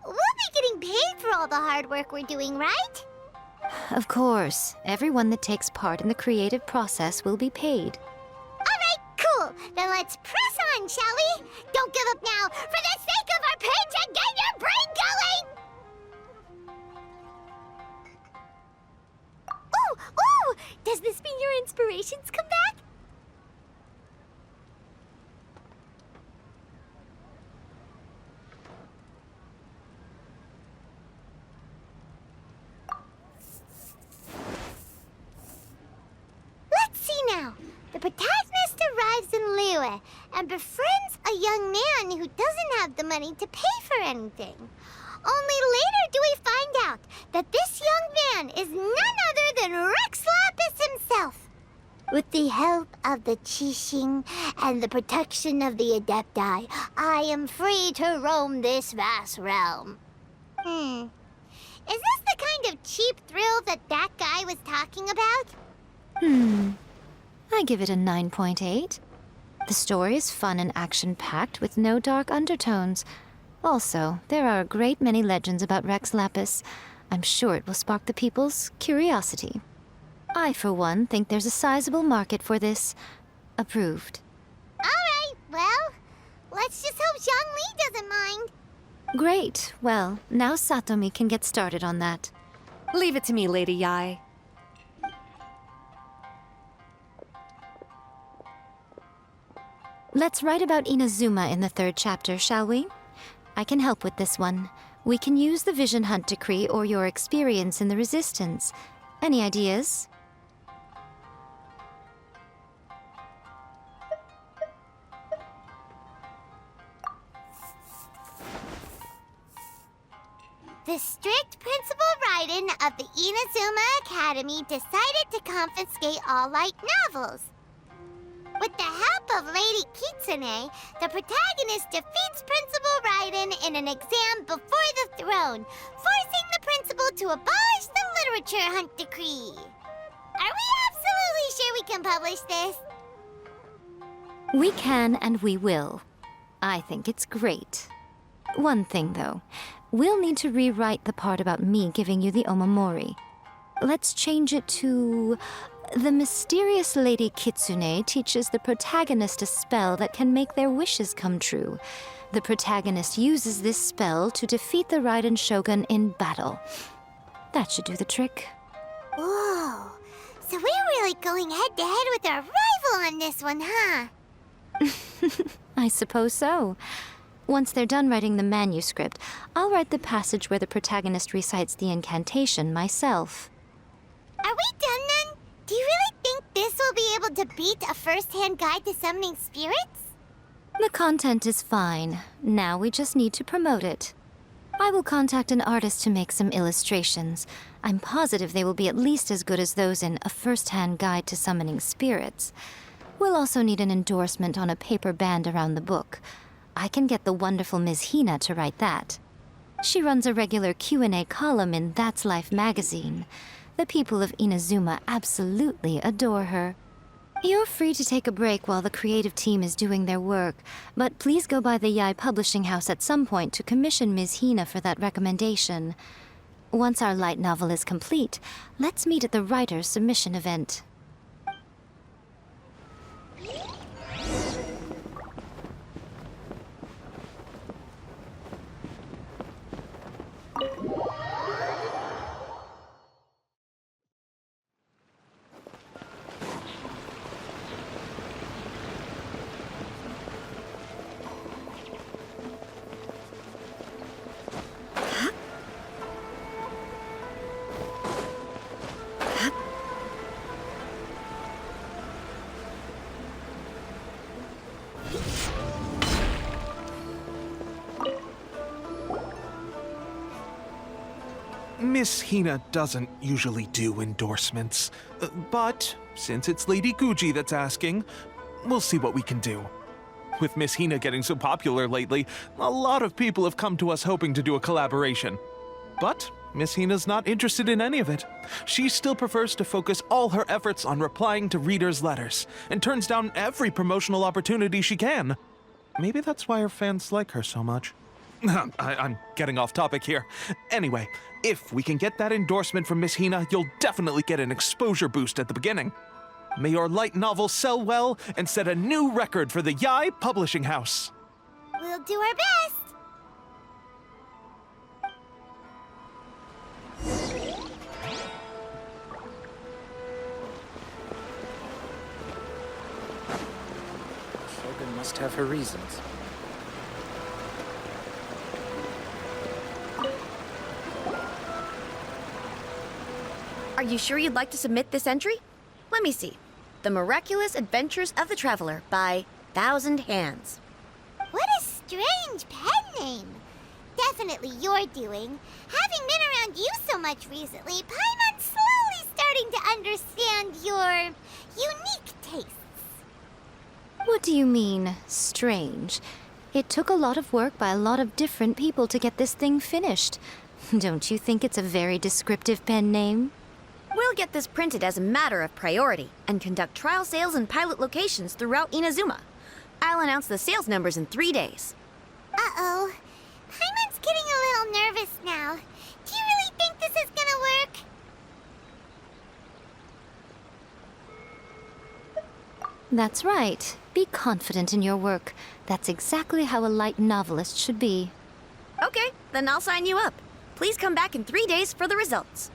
we'll be getting paid for all the hard work we're doing, right? Of course, everyone that takes part in the creative process will be paid. Alright, cool. Then let's press on, shall we? Don't give up now, for the sake of our paycheck, get your brain going! Ooh! Does this mean your inspirations come back? Let's see now. The protagonist arrives in Liyue and befriends a young man who doesn't have the money to pay for anything. Only later do we find out that this young man is none other than Rex Lapis himself. With the help of the Qixing and the protection of the Adepti, I am free to roam this vast realm. Is this the kind of cheap thrill that guy was talking about? I give it a 9.8. The story is fun and action-packed with no dark undertones. Also, there are a great many legends about Rex Lapis. I'm sure it will spark the people's curiosity. I, for one, think there's a sizable market for this. Approved. Alright, well, let's just hope Zhongli doesn't mind. Great. Well, now Satomi can get started on that. Leave it to me, Lady Yae. Let's write about Inazuma in the 3rd chapter, shall we? I can help with this one. We can use the Vision Hunt decree or your experience in the Resistance. Any ideas? The strict Principal Raiden of the Inazuma Academy decided to confiscate all light novels. With the help of Lady Kitsune, the protagonist defeats Principal Raiden in an exam before the throne, forcing the principal to abolish the literature hunt decree. Are we absolutely sure we can publish this? We can and we will. I think it's great. One thing, though. We'll need to rewrite the part about me giving you the Omamori. Let's change it to... The mysterious Lady Kitsune teaches the protagonist a spell that can make their wishes come true. The protagonist uses this spell to defeat the Raiden Shogun in battle. That should do the trick. Whoa. So we're really going head-to-head with our rival on this one, huh? I suppose so. Once they're done writing the manuscript, I'll write the passage where the protagonist recites the incantation myself. Are we done then? Do you really think this will be able to beat a first-hand guide to summoning spirits? The content is fine. Now we just need to promote it. I will contact an artist to make some illustrations. I'm positive they will be at least as good as those in A First-Hand Guide to Summoning Spirits. We'll also need an endorsement on a paper band around the book. I can get the wonderful Ms. Hina to write that. She runs a regular Q&A column in That's Life magazine. The people of Inazuma absolutely adore her. You're free to take a break while the creative team is doing their work, but please go by the Yae Publishing House at some point to commission Ms. Hina for that recommendation. Once our light novel is complete, let's meet at the writer's submission event. Miss Hina doesn't usually do endorsements, but since it's Lady Guji that's asking, we'll see what we can do. With Miss Hina getting so popular lately, a lot of people have come to us hoping to do a collaboration. But Miss Hina's not interested in any of it. She still prefers to focus all her efforts on replying to readers' letters, and turns down every promotional opportunity she can. Maybe that's why her fans like her so much. I'm getting off topic here. Anyway, if we can get that endorsement from Miss Hina, you'll definitely get an exposure boost at the beginning. May your light novel sell well and set a new record for the Yae Publishing House. We'll do our best. Shogun must have her reasons. Are you sure you'd like to submit this entry? Let me see. The Miraculous Adventures of the Traveler by Thousand Hands. What a strange pen name. Definitely your doing. Having been around you so much recently, Paimon's slowly starting to understand your unique tastes. What do you mean, strange? It took a lot of work by a lot of different people to get this thing finished. Don't you think it's a very descriptive pen name? We'll get this printed as a matter of priority and conduct trial sales in pilot locations throughout Inazuma. I'll announce the sales numbers in 3 days. Uh-oh. Paimon's getting a little nervous now. Do you really think this is gonna work? That's right. Be confident in your work. That's exactly how a light novelist should be. Okay, then I'll sign you up. Please come back in 3 days for the results.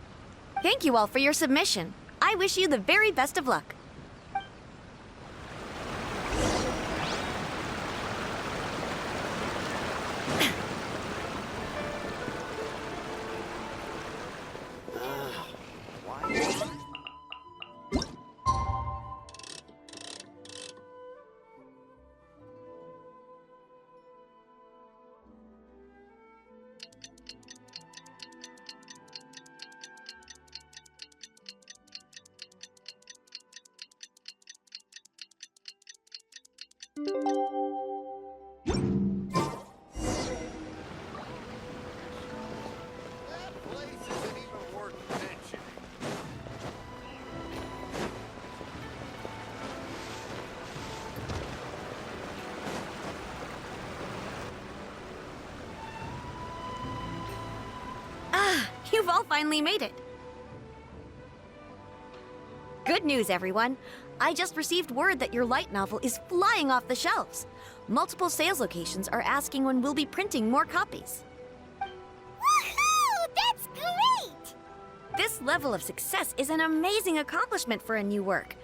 Thank you all for your submission. I wish you the very best of luck. You've all finally made it. Good news, everyone. I just received word that your light novel is flying off the shelves. Multiple sales locations are asking when we'll be printing more copies. Woohoo! That's great! This level of success is an amazing accomplishment for a new work.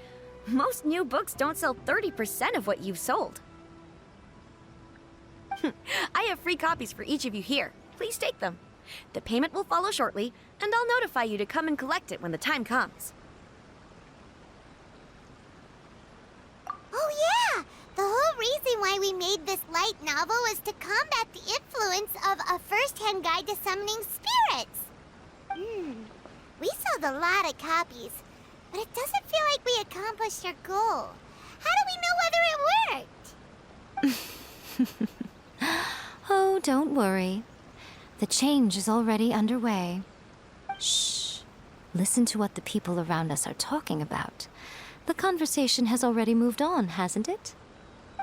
Most new books don't sell 30% of what you've sold. I have free copies for each of you here. Please take them. The payment will follow shortly, and I'll notify you to come and collect it when the time comes. Oh yeah! The whole reason why we made this light novel was to combat the influence of a first-hand guide to summoning spirits. We sold a lot of copies, but it doesn't feel like we accomplished our goal. How do we know whether it worked? Oh, don't worry. The change is already underway. Shh. Listen to what the people around us are talking about. The conversation has already moved on, hasn't it?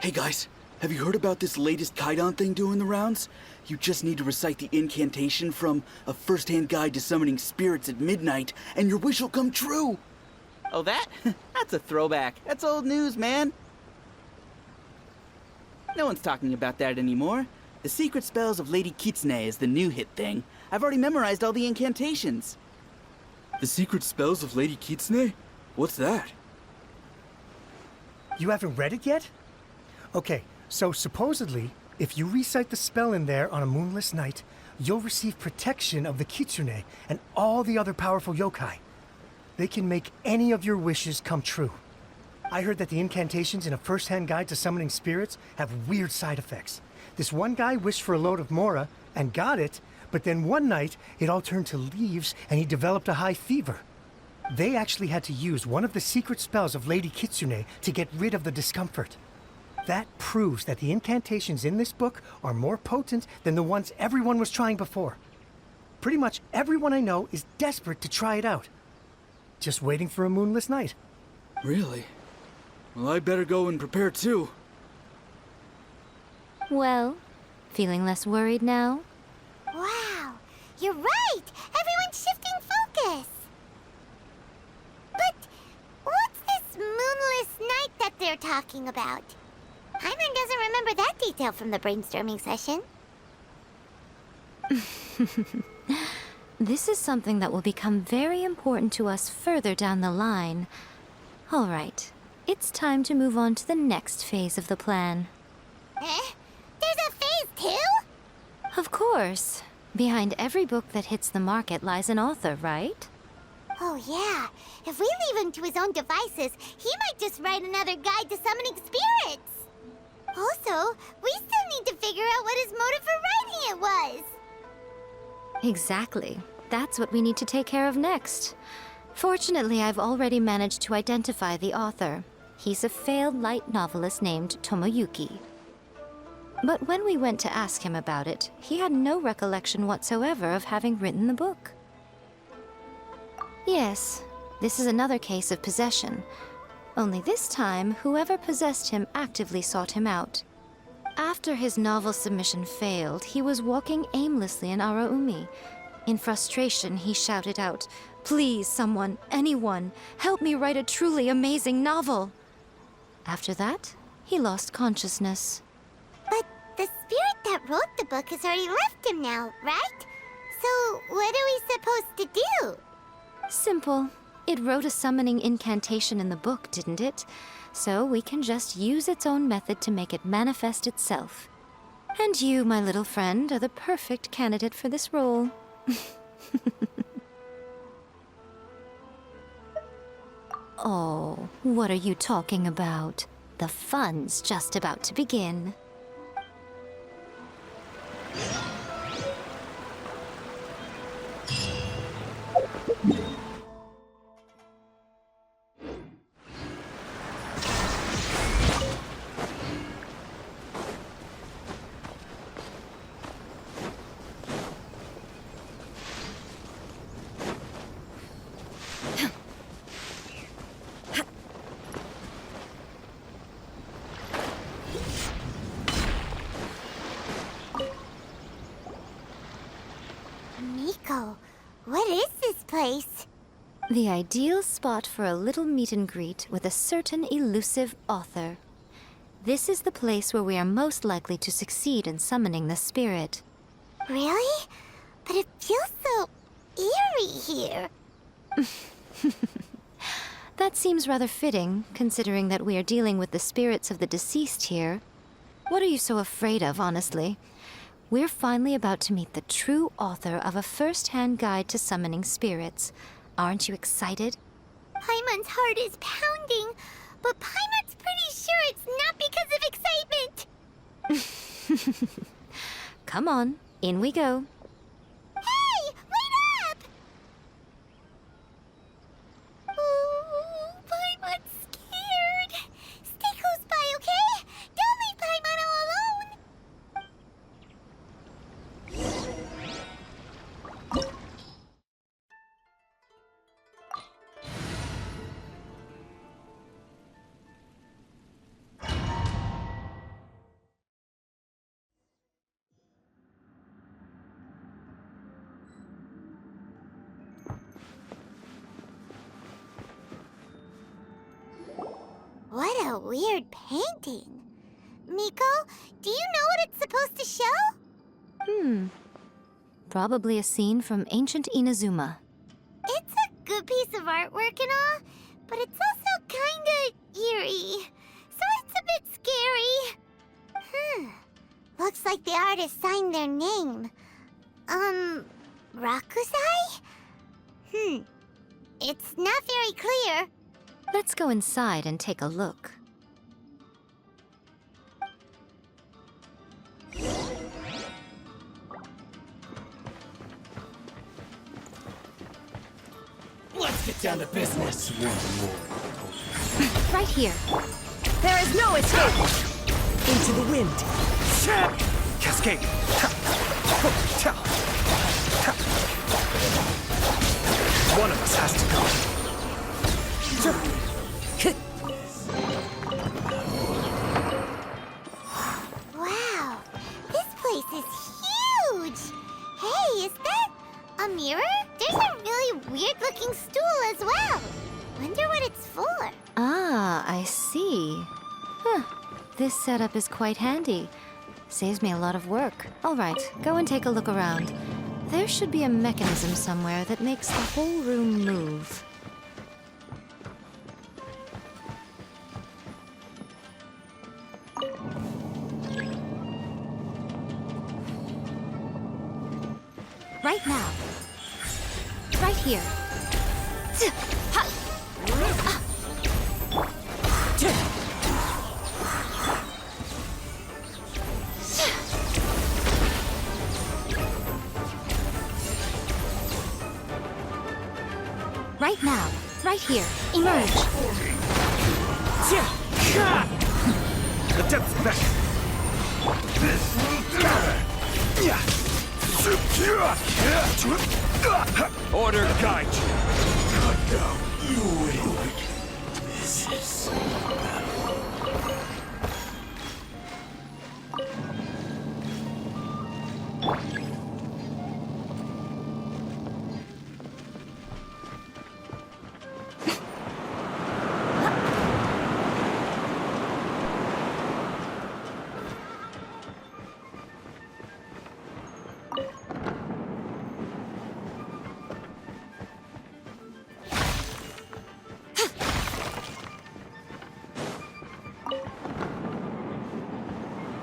Hey guys, have you heard about this latest Kaidan thing doing the rounds? You just need to recite the incantation from A First-Hand Guide to Summoning Spirits at Midnight, and your wish will come true! Oh, that? That's a throwback. That's old news, man. No one's talking about that anymore. The Secret Spells of Lady Kitsune is the new hit thing. I've already memorized all the incantations. The Secret Spells of Lady Kitsune? What's that? You haven't read it yet? Okay, so supposedly, if you recite the spell in there on a moonless night, you'll receive protection of the Kitsune and all the other powerful yokai. They can make any of your wishes come true. I heard that the incantations in A First-Hand Guide to Summoning Spirits have weird side effects. This one guy wished for a load of mora and got it, but then one night it all turned to leaves and he developed a high fever. They actually had to use one of the secret spells of Lady Kitsune to get rid of the discomfort. That proves that the incantations in this book are more potent than the ones everyone was trying before. Pretty much everyone I know is desperate to try it out. Just waiting for a moonless night. Really? Well, I better go and prepare too. Well, feeling less worried now? Wow, you're right! Everyone's shifting focus! But what's this moonless night that they're talking about? Hyman doesn't remember that detail from the brainstorming session. This is something that will become very important to us further down the line. All right, it's time to move on to the next phase of the plan. Eh? There's a phase 2? Of course. Behind every book that hits the market lies an author, right? Oh yeah, if we leave him to his own devices, he might just write another guide to summoning spirits. Also, we still need to figure out what his motive for writing it was. Exactly. That's what we need to take care of next. Fortunately, I've already managed to identify the author. He's a failed light novelist named Tomoyuki. But when we went to ask him about it, he had no recollection whatsoever of having written the book. Yes, this is another case of possession. Only this time, whoever possessed him actively sought him out. After his novel submission failed, he was walking aimlessly in Araumi. In frustration, he shouted out, "Please, someone, anyone, help me write a truly amazing novel!" After that, he lost consciousness. But the spirit that wrote the book has already left him now, right? So what are we supposed to do? Simple. It wrote a summoning incantation in the book, didn't it? So we can just use its own method to make it manifest itself. And you, my little friend, are the perfect candidate for this role. Oh, what are you talking about? The fun's just about to begin. What is this place? The ideal spot for a little meet and greet with a certain elusive author. This is the place where we are most likely to succeed in summoning the spirit. Really? But it feels so eerie here. That seems rather fitting, considering that we are dealing with the spirits of the deceased here. What are you so afraid of, honestly? We're finally about to meet the true author of a first-hand guide to summoning spirits. Aren't you excited? Paimon's heart is pounding, but Paimon's pretty sure it's not because of excitement. Come on, in we go. Hey, wait up! Ooh, Paimon's scared. Stay close by, okay? Don't leave Paimon all alone. What a weird painting. Miko, do you know what it's supposed to show? Probably a scene from ancient Inazuma. It's a good piece of artwork and all, but it's also kinda eerie. So it's a bit scary. Looks like the artist signed their name. Rakusai? It's not very clear. Let's go inside and take a look. Let's get down to business. Right here. There is no escape! Into the wind. Cascade. One of us has to go. Wow, this place is huge! Hey, is that a mirror? There's a really weird-looking stool as well. Wonder what it's for. Ah, I see. This setup is quite handy. Saves me a lot of work. All right, go and take a look around. There should be a mechanism somewhere that makes the whole room move. Right now. Right here. Right now. Right here. Emerge. The depth's back. Order guide you. You win. This is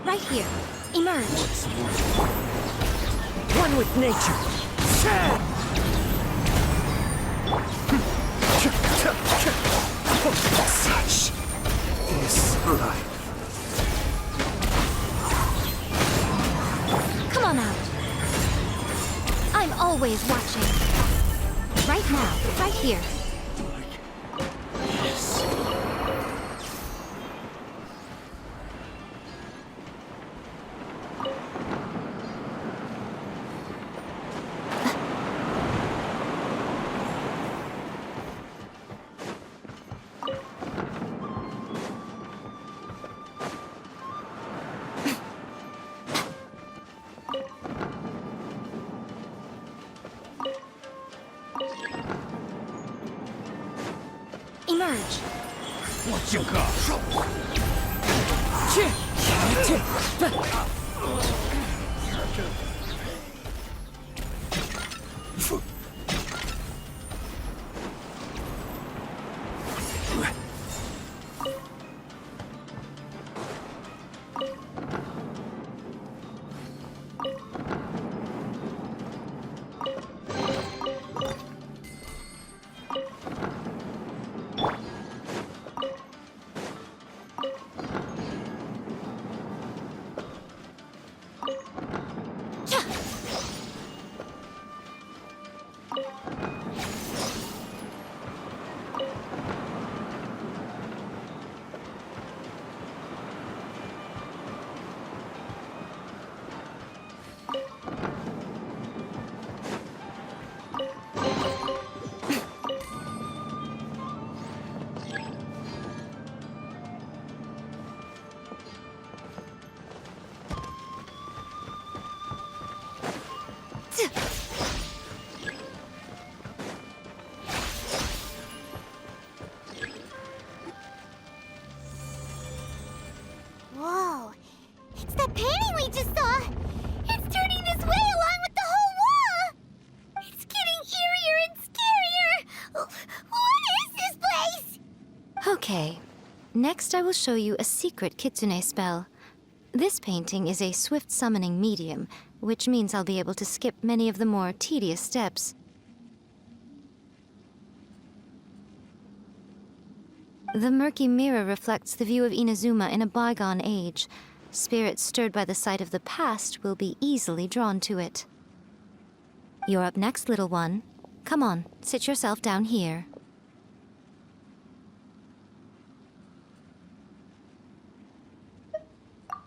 Right here. Emerge. one with nature. Such is life. Come on out. I'm always watching. Right now. Right here. emerge. What you got? Whoa, it's that painting we just saw! It's turning this way along with the whole wall! It's getting eerier and scarier! What is this place? Okay, next I will show you a secret kitsune spell. This painting is a swift summoning medium, which means I'll be able to skip many of the more tedious steps. The murky mirror reflects the view of Inazuma in a bygone age. Spirits stirred by the sight of the past will be easily drawn to it. You're up next, little one. Come on, sit yourself down here.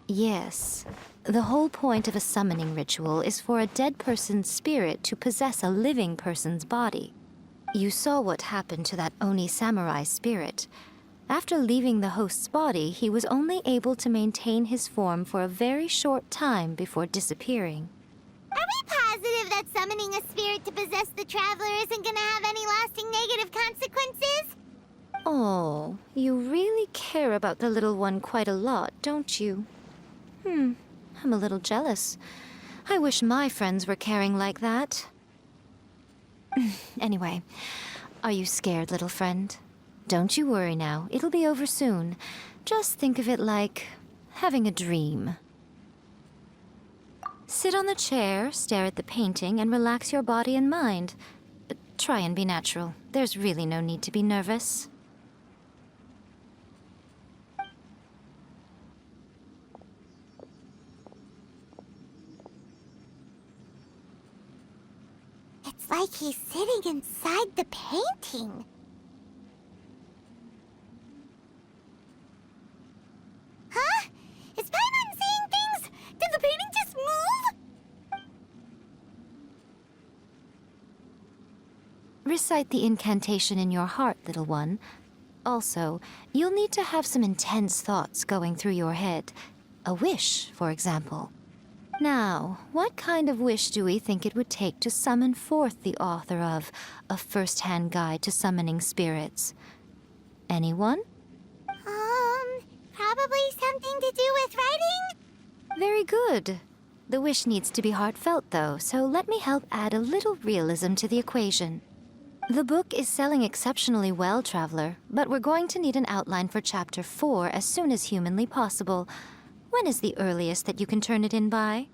Yes. The whole point of a summoning ritual is for a dead person's spirit to possess a living person's body. You saw what happened to that Oni samurai spirit. After leaving the host's body, he was only able to maintain his form for a very short time before disappearing. Are we positive that summoning a spirit to possess the traveler isn't gonna have any lasting negative consequences? Oh, you really care about the little one quite a lot, don't you? I'm a little jealous. I wish my friends were caring like that. Anyway, are you scared, little friend? Don't you worry now, it'll be over soon. Just think of it like having a dream. Sit on the chair, stare at the painting, and relax your body and mind. Try and be natural. There's really no need to be nervous. It's like he's sitting inside the painting. Huh? Is Paimon seeing things? Did the painting just move? Recite the incantation in your heart, little one. Also, you'll need to have some intense thoughts going through your head. A wish, for example. Now, what kind of wish do we think it would take to summon forth the author of A First-Hand Guide to Summoning Spirits? Anyone? Probably something to do with writing? Very good. The wish needs to be heartfelt, though, so let me help add a little realism to the equation. The book is selling exceptionally well, Traveler, but we're going to need an outline for Chapter 4 as soon as humanly possible. When is the earliest that you can turn it in by?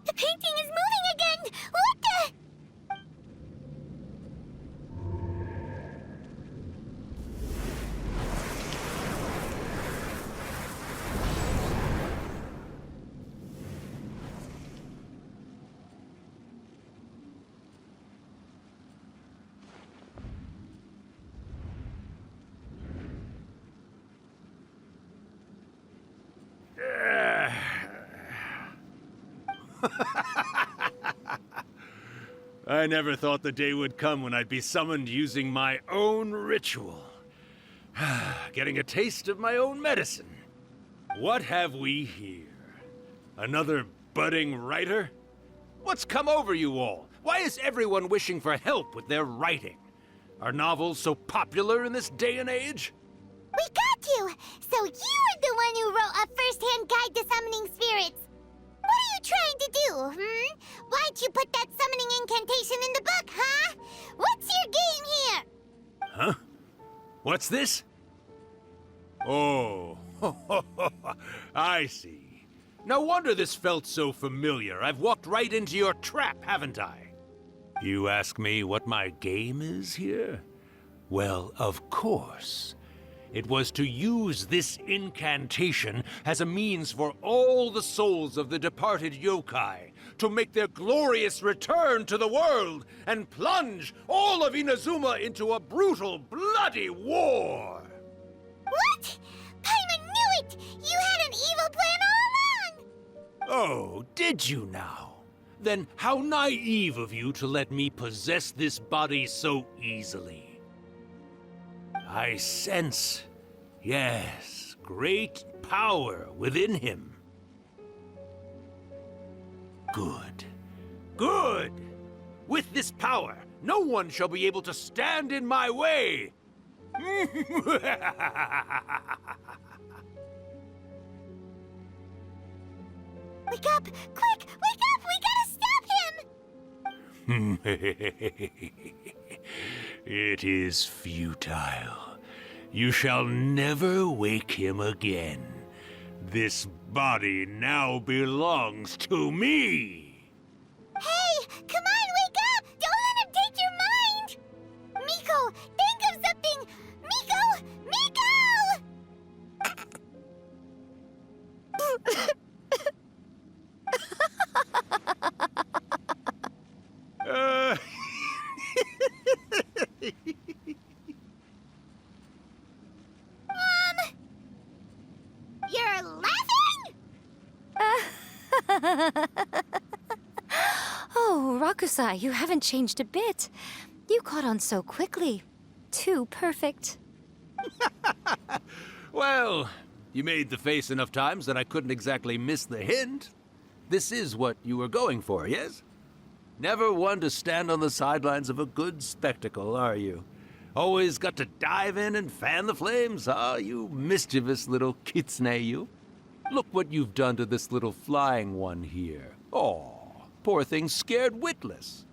The painting is moving again! What the? I never thought the day would come when I'd be summoned using my own ritual. Getting a taste of my own medicine. What have we here? Another budding writer? What's come over you all? Why is everyone wishing for help with their writing? Are novels so popular in this day and age? We got you! So you were the one who wrote a first-hand guide to summoning spirits. What are you trying to do, Why'd you put that summoning incantation in the book, huh? What's your game here? Huh? What's this? Oh, I see. No wonder this felt so familiar. I've walked right into your trap, haven't I? You ask me what my game is here? Well, of course. It was to use this incantation as a means for all the souls of the departed yokai to make their glorious return to the world and plunge all of Inazuma into a brutal, bloody war! What? Paimon knew it! You had an evil plan all along! Oh, did you now? Then how naive of you to let me possess this body so easily. I sense, yes, great power within him. Good. Good! With this power, no one shall be able to stand in my way! Wake up! Quick! Wake up! We gotta stop him! It is futile. You shall never wake him again. This body now belongs to me! Hey! Come on, wake up! Don't let him take your mind! Miko, think of something! Miko! Miko! You're laughing? Oh, Rakusai, you haven't changed a bit. You caught on so quickly. Too perfect. Well, you made the face enough times that I couldn't exactly miss the hint. This is what you were going for, yes? Never one to stand on the sidelines of a good spectacle, are you? Always got to dive in and fan the flames, huh? You mischievous little kitsune, you. Look what you've done to this little flying one here. Oh, poor thing scared witless.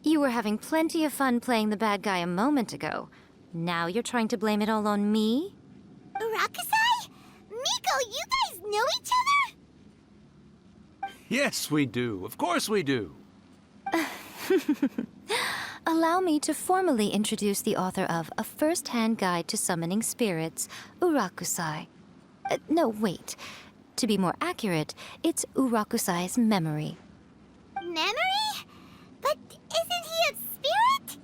You were having plenty of fun playing the bad guy a moment ago. Now you're trying to blame it all on me? Rakusai? Miko, you guys know each other? Yes, we do. Of course we do. Allow me to formally introduce the author of A First-Hand Guide to Summoning Spirits, Urakusai. No, wait. To be more accurate, it's Urakusai's memory. Memory? But isn't he a spirit?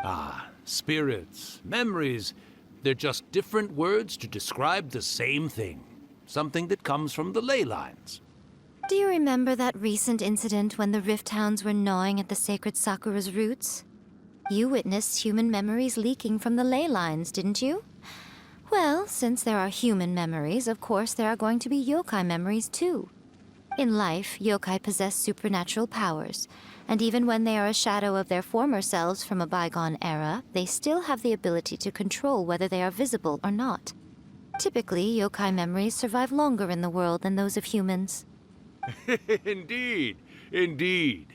Ah, spirits, memories. They're just different words to describe the same thing. Something that comes from the ley lines. Do you remember that recent incident when the Rift Hounds were gnawing at the sacred Sakura's roots? You witnessed human memories leaking from the ley lines, didn't you? Well, since there are human memories, of course there are going to be yokai memories too. In life, yokai possess supernatural powers, and even when they are a shadow of their former selves from a bygone era, they still have the ability to control whether they are visible or not. Typically, yokai memories survive longer in the world than those of humans. Indeed, indeed.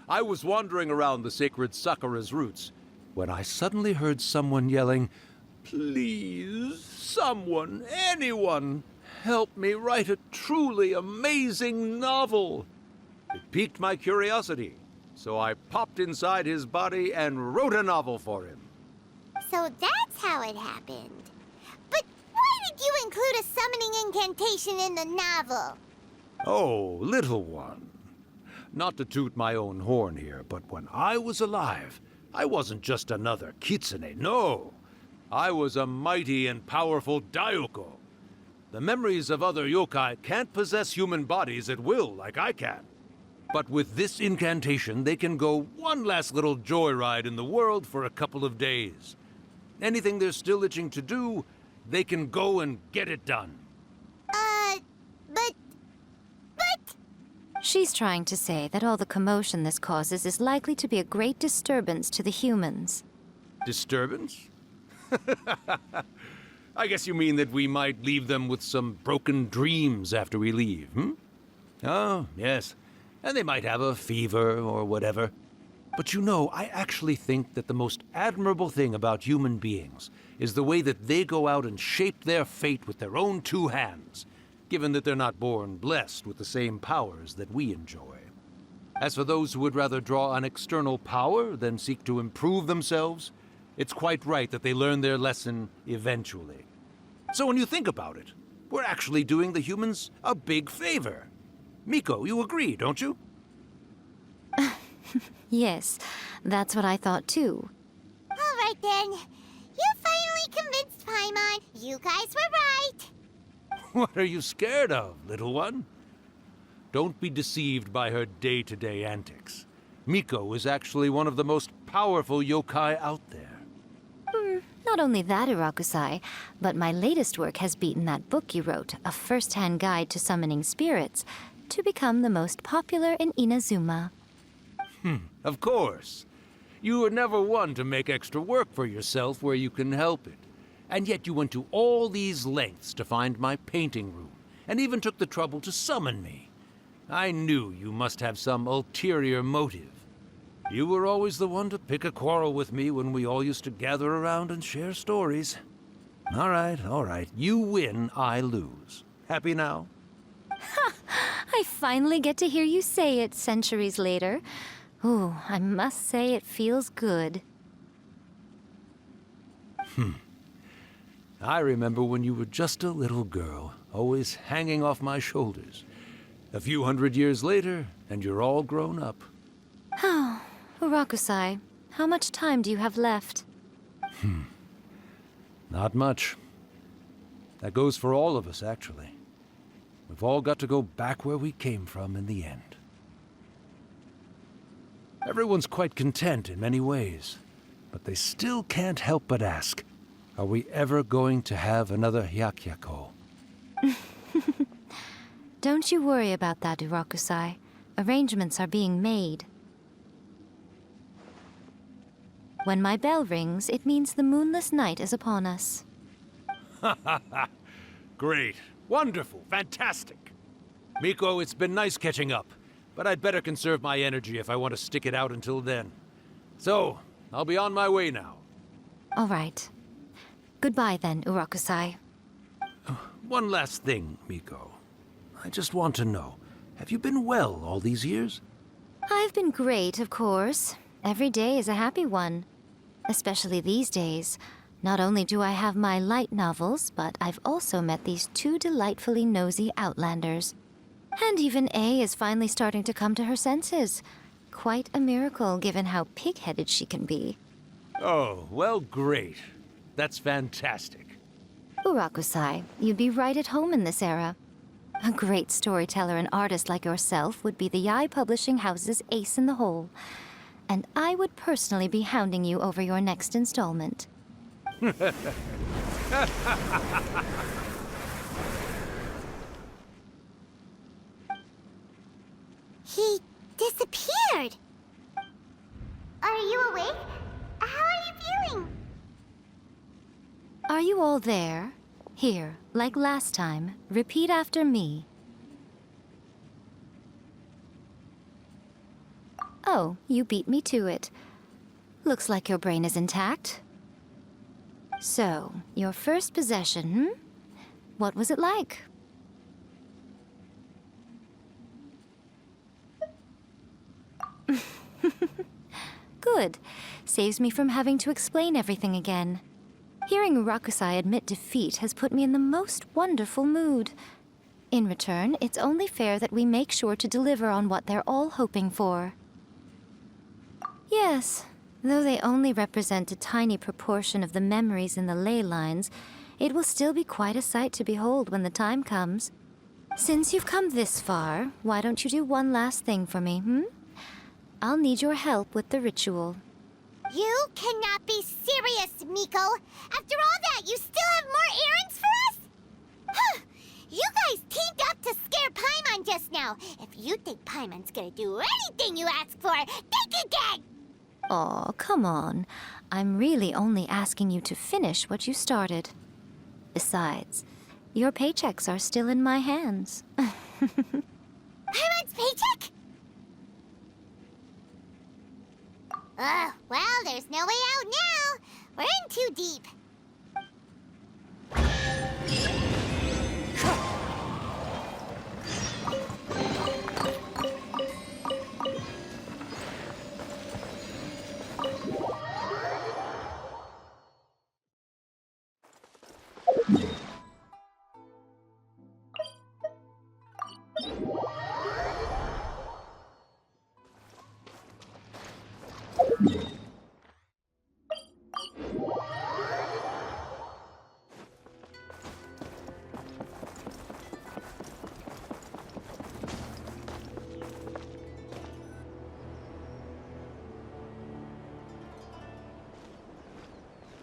I was wandering around the sacred Sakura's roots when I suddenly heard someone yelling, "Please, someone, anyone, help me write a truly amazing novel." It piqued my curiosity, so I popped inside his body and wrote a novel for him. So that's how it happened. But why did you include a summoning incantation in the novel? Oh, little one. Not to toot my own horn here, but when I was alive, I wasn't just another kitsune, no. I was a mighty and powerful Daiyoko. The memories of other yokai can't possess human bodies at will like I can. But with this incantation, they can go one last little joyride in the world for a couple of days. Anything they're still itching to do, they can go and get it done. But... She's trying to say that all the commotion this causes is likely to be a great disturbance to the humans. Disturbance? I guess you mean that we might leave them with some broken dreams after we leave, hmm? Oh, yes. And they might have a fever or whatever. But you know, I actually think that the most admirable thing about human beings is the way that they go out and shape their fate with their own two hands, given that they're not born blessed with the same powers that we enjoy. As for those who would rather draw on external power than seek to improve themselves, it's quite right that they learn their lesson eventually. So when you think about it, we're actually doing the humans a big favor. Miko, you agree, don't you? Yes, that's what I thought too. All right then. You finally convinced Paimon. You guys were right. What are you scared of, little one? Don't be deceived by her day-to-day antics. Miko is actually one of the most powerful yokai out there. Not only that, Urakusai, but my latest work has beaten that book you wrote, A First-Hand Guide to Summoning Spirits, to become the most popular in Inazuma. Of course. You were never one to make extra work for yourself where you can help it. And yet you went to all these lengths to find my painting room, and even took the trouble to summon me. I knew you must have some ulterior motive. You were always the one to pick a quarrel with me when we all used to gather around and share stories. All right. You win, I lose. Happy now? I finally get to hear you say it centuries later. Ooh, I must say it feels good. I remember when you were just a little girl, always hanging off my shoulders. A few hundred years later, and you're all grown up. Oh, Urakusai, how much time do you have left? Not much. That goes for all of us, actually. We've all got to go back where we came from in the end. Everyone's quite content in many ways, but they still can't help but ask, are we ever going to have another Hyakyako? Don't you worry about that, Urakusai. Arrangements are being made. When my bell rings, it means the moonless night is upon us. Great. Wonderful. Fantastic. Miko, it's been nice catching up, but I'd better conserve my energy if I want to stick it out until then. So, I'll be on my way now. All right. Goodbye then, Urakusai. One last thing, Miko. I just want to know, have you been well all these years? I've been great, of course. Every day is a happy one. Especially these days. Not only do I have my light novels, but I've also met these two delightfully nosy outlanders. And even A is finally starting to come to her senses. Quite a miracle, given how pig-headed she can be. Oh, well, great. That's fantastic. Urakusai, you'd be right at home in this era. A great storyteller and artist like yourself would be the Yae Publishing House's ace in the hole. And I would personally be hounding you over your next installment. He disappeared. Are you awake? How are you feeling? Are you all there? Here, like last time, repeat after me. Oh, you beat me to it. Looks like your brain is intact. So, your first possession, What was it like? Good. Saves me from having to explain everything again. Hearing Urakusai admit defeat has put me in the most wonderful mood. In return, it's only fair that we make sure to deliver on what they're all hoping for. Yes, though they only represent a tiny proportion of the memories in the ley lines, it will still be quite a sight to behold when the time comes. Since you've come this far, why don't you do one last thing for me, I'll need your help with the ritual. You cannot be serious, Miko! After all that, you still have more errands for us? Huh! You guys teamed up to scare Paimon just now, if you think Paimon's gonna do anything you ask for, think again! Aw, come on. I'm really only asking you to finish what you started. Besides, your paychecks are still in my hands. Paimon's paycheck? Well, there's no way out now. We're in too deep.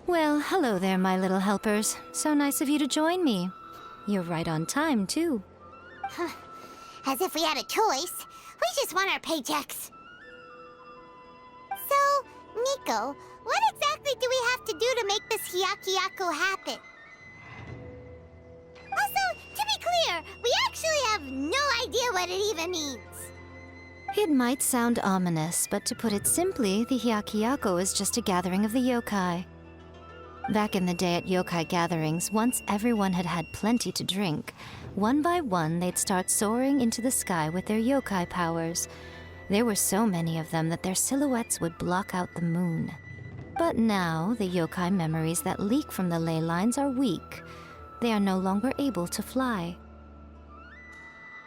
Well, hello there, my little helpers. So nice of you to join me. You're right on time, too. As if we had a choice. We just want our paychecks. So, Miko, what exactly do we have to do to make this Hyakuyaku happen? Also, to be clear, we actually have no idea what it even means. It might sound ominous, but to put it simply, the Hyakuyaku is just a gathering of the yokai. Back in the day at yokai gatherings, once everyone had had plenty to drink, one by one they'd start soaring into the sky with their yokai powers. There were so many of them that their silhouettes would block out the moon. But now, the yokai memories that leak from the ley lines are weak. They are no longer able to fly.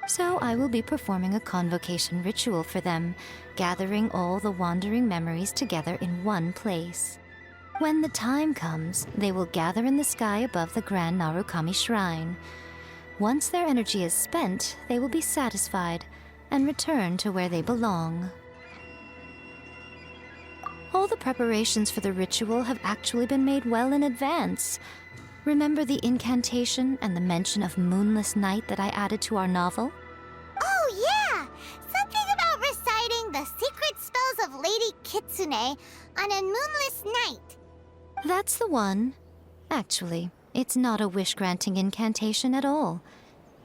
So I will be performing a convocation ritual for them, gathering all the wandering memories together in one place. When the time comes, they will gather in the sky above the Grand Narukami Shrine. Once their energy is spent, they will be satisfied and return to where they belong. All the preparations for the ritual have actually been made well in advance. Remember the incantation and the mention of moonless night that I added to our novel? Oh, yeah! Something about reciting the secret spells of Lady Kitsune on a moonless night. That's the one. Actually, it's not a wish-granting incantation at all.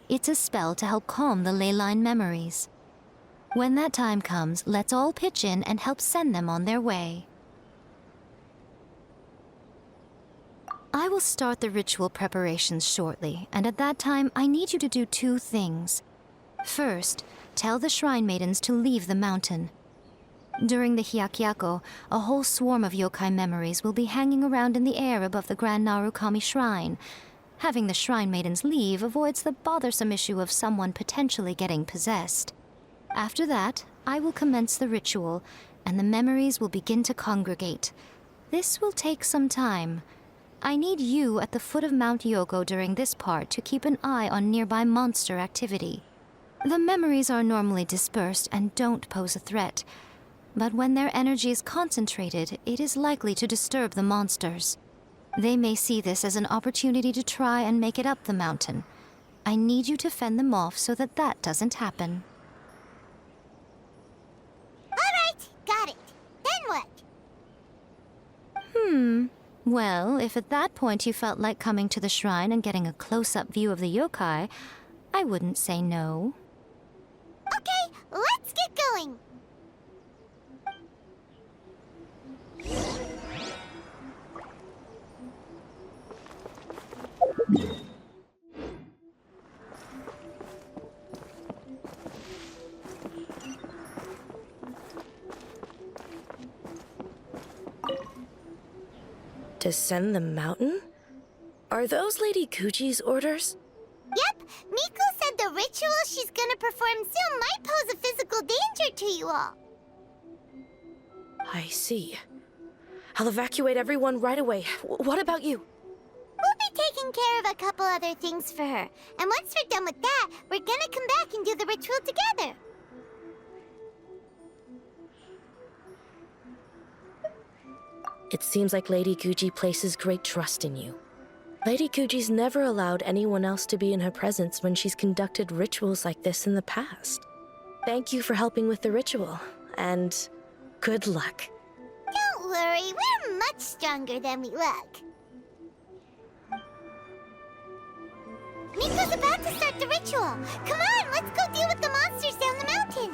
It's a spell to help calm the ley line memories. When that time comes, let's all pitch in and help send them on their way. I will start the ritual preparations shortly, and at that time, I need you to do two things. First, tell the Shrine Maidens to leave the mountain. During the Hyakuyaku, a whole swarm of yokai memories will be hanging around in the air above the Grand Narukami Shrine. Having the Shrine Maidens leave avoids the bothersome issue of someone potentially getting possessed. After that, I will commence the ritual, and the memories will begin to congregate. This will take some time. I need you at the foot of Mount Yogo during this part to keep an eye on nearby monster activity. The memories are normally dispersed and don't pose a threat. But when their energy is concentrated, it is likely to disturb the monsters. They may see this as an opportunity to try and make it up the mountain. I need you to fend them off so that that doesn't happen. All right, got it. Then what? Well, if at that point you felt like coming to the shrine and getting a close-up view of the yokai, I wouldn't say no. Okay, let's get going. Descend the mountain? Are those Lady Kuji's orders? Yep, Miko said the ritual she's gonna perform soon might pose a physical danger to you all. I see. I'll evacuate everyone right away. What about you? We'll be taking care of a couple other things for her. And once we're done with that, we're gonna come back and do the ritual together. It seems like Lady Guji places great trust in you. Lady Kuji's never allowed anyone else to be in her presence when she's conducted rituals like this in the past. Thank you for helping with the ritual, and good luck. Don't worry, we're much stronger than we look. Miko's about to start the ritual. Come on, let's go deal with the monsters down the mountain.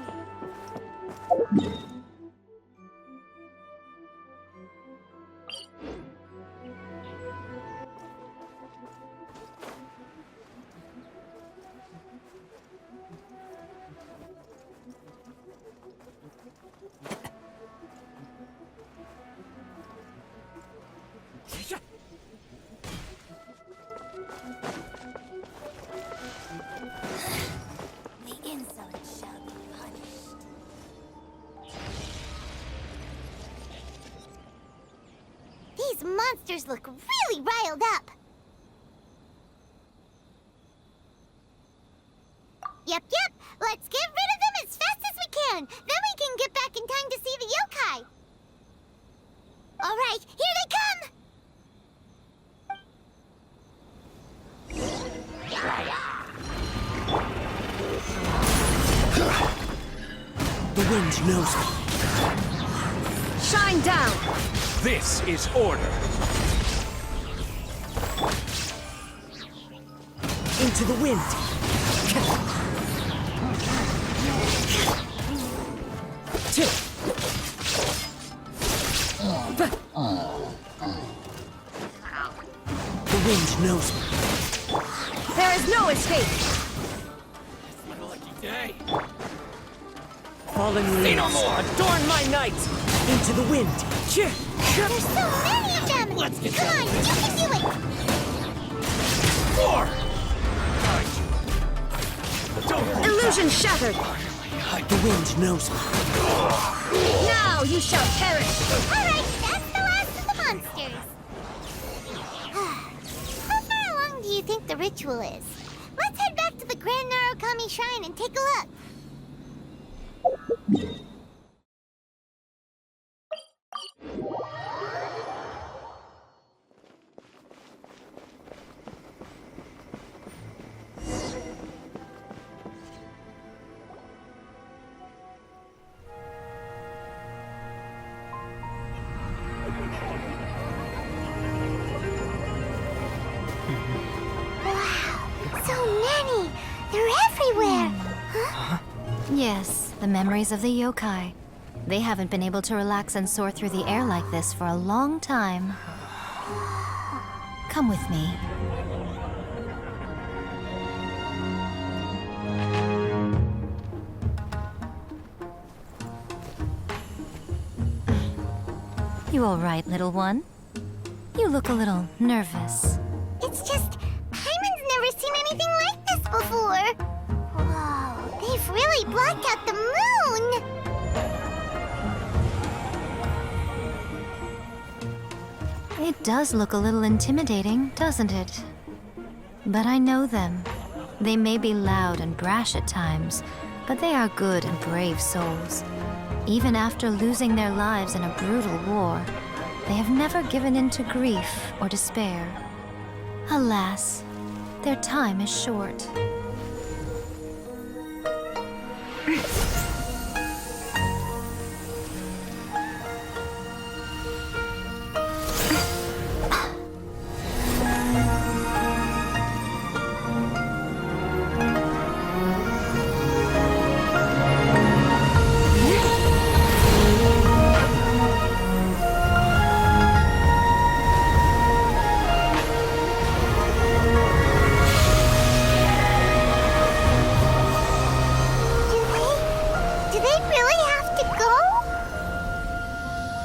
The insolent shall be punished. These monsters look really riled up. Yep. Let's get rid of them as fast as we can. Then we can get back in time to see the yokai. All right, here they come. The wind knows me. Shine down! This is order. Into the wind. The wind knows me. There is no escape! Fallen leaves adorn my night. Into the wind. There's so many of them. Come on, you can do it. Illusion shattered! The wind knows me. Now you shall perish! All right, that's the last of the monsters. How far along do you think the ritual is? Let's head back to the Grand Narukami Shrine and take a look. So many! They're everywhere! Huh? Yes, the memories of the yokai. They haven't been able to relax and soar through the air like this for a long time. Come with me. You all right, little one? You look a little nervous. It's just, Paimon's never seen anything like this before. Whoa, they've really blocked out the moon! It does look a little intimidating, doesn't it? But I know them. They may be loud and brash at times, but they are good and brave souls. Even after losing their lives in a brutal war, they have never given in to grief or despair. Alas, their time is short.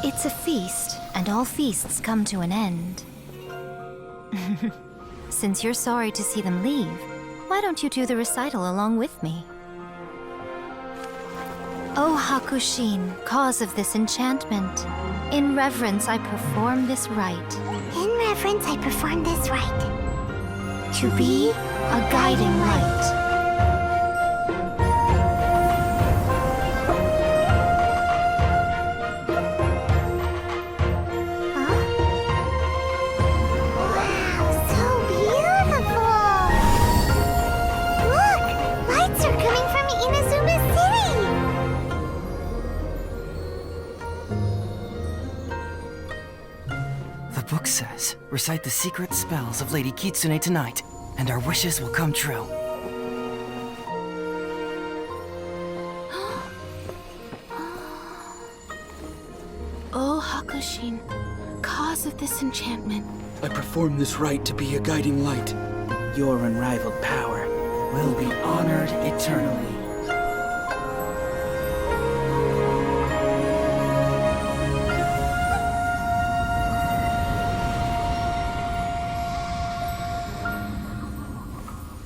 It's a feast, and all feasts come to an end. Since you're sorry to see them leave, why don't you do the recital along with me? O Hakushin, cause of this enchantment, in reverence I perform this rite. In reverence, I perform this rite. To be a guiding light. Wow, so recite the secret spells of Lady Kitsune tonight, and our wishes will come true. O Hakushin, cause of this enchantment. I perform this rite to be a guiding light. Your unrivaled power will be honored eternally.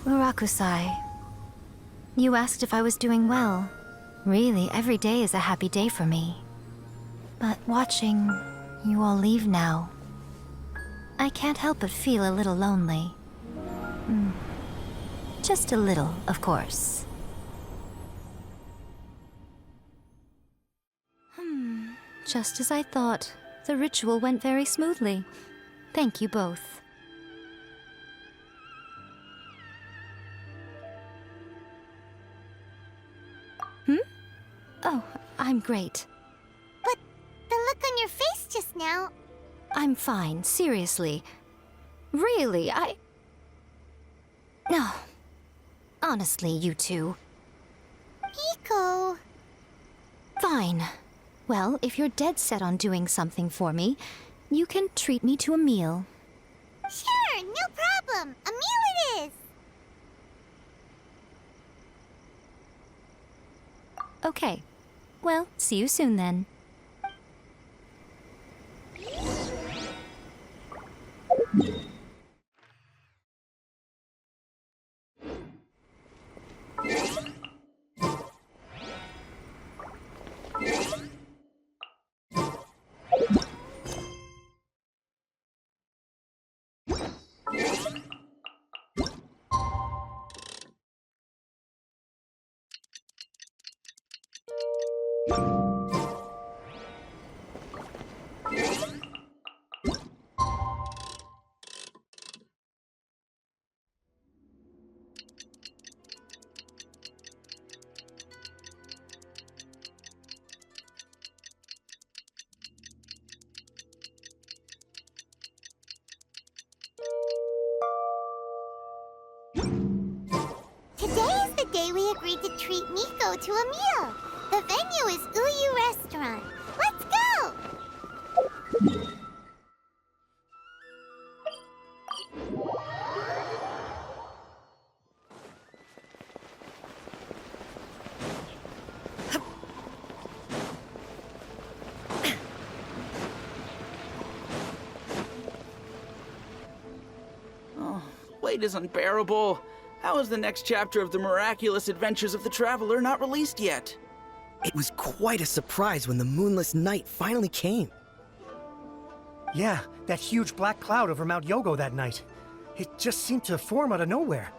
Murakusai, you asked if I was doing well. Really, every day is a happy day for me. But watching you all leave now, I can't help but feel a little lonely. Just a little, of course. Just as I thought. The ritual went very smoothly. Thank you both. Oh, I'm great. But the look on your face just now... I'm fine, seriously. Really, No. Honestly, you two. Miko... Fine. Well, if you're dead set on doing something for me, you can treat me to a meal. Sure, no problem. A meal it is. Okay. Well, see you soon then. Today is the day we agreed to treat Miko to a meal. The venue is Uyu Restaurant. Let's go! Wait is unbearable. How is the next chapter of the miraculous adventures of the Traveler not released yet? It was quite a surprise when the moonless night finally came. Yeah, that huge black cloud over Mount Yogo that night. It just seemed to form out of nowhere.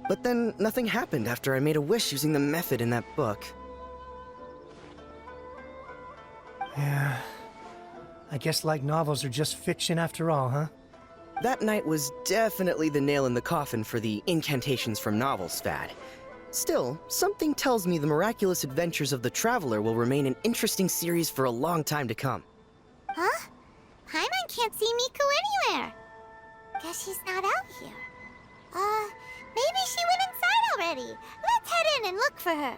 But then nothing happened after I made a wish using the method in that book. Yeah. I guess light novels are just fiction after all, huh? That night was definitely the nail in the coffin for the incantations from novels fad. Still, something tells me the miraculous adventures of the Traveler will remain an interesting series for a long time to come. Huh? Paimon can't see Miko anywhere. Guess she's not out here. Maybe she went inside already. Let's head in and look for her.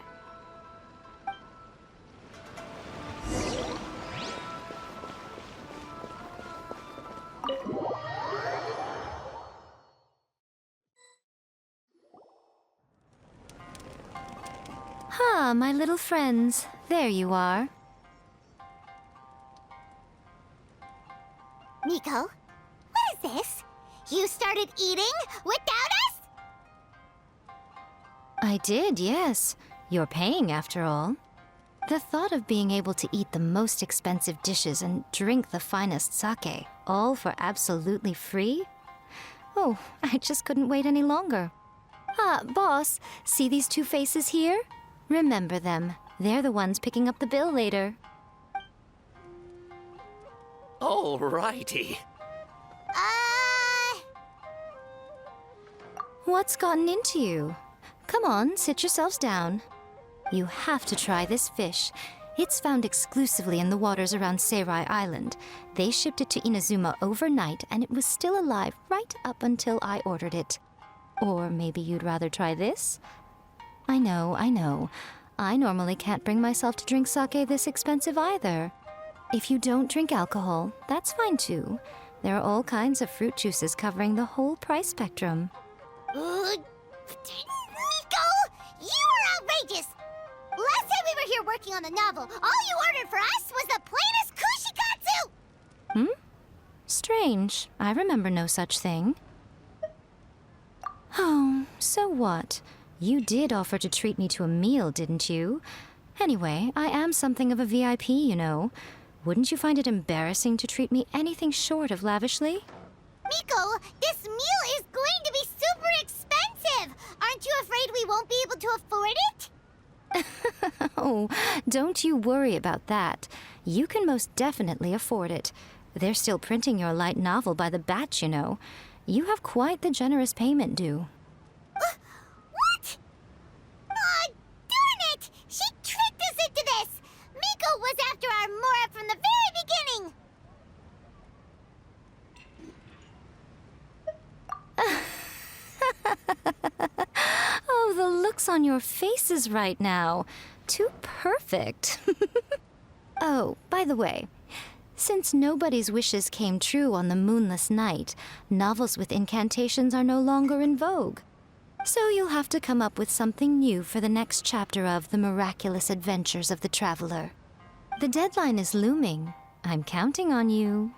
Ah, my little friends. There you are. Miko, what is this? You started eating without us? I did, yes. You're paying, after all. The thought of being able to eat the most expensive dishes and drink the finest sake, all for absolutely free? Oh, I just couldn't wait any longer. Ah, boss, see these two faces here? Remember them. They're the ones picking up the bill later. Alrighty. What's gotten into you? Come on, sit yourselves down. You have to try this fish. It's found exclusively in the waters around Seirai Island. They shipped it to Inazuma overnight, and it was still alive right up until I ordered it. Or maybe you'd rather try this? I know. I normally can't bring myself to drink sake this expensive either. If you don't drink alcohol, that's fine too. There are all kinds of fruit juices covering the whole price spectrum. Miko! You are outrageous! Last time we were here working on the novel, all you ordered for us was the plainest kushikatsu! Strange. I remember no such thing. Oh, so what? You did offer to treat me to a meal, didn't you? Anyway, I am something of a VIP, you know. Wouldn't you find it embarrassing to treat me anything short of lavishly? Miko, this meal is going to be super expensive! Aren't you afraid we won't be able to afford it? Oh, don't you worry about that. You can most definitely afford it. They're still printing your light novel by the batch, you know. You have quite the generous payment due. What? Aw, darn it! She tricked us into this! Miko was after our Mora from the very beginning! Oh, the looks on your faces right now. Too perfect. Oh, by the way, since nobody's wishes came true on the moonless night, novels with incantations are no longer in vogue. So you'll have to come up with something new for the next chapter of The Miraculous Adventures of the Traveler. The deadline is looming. I'm counting on you.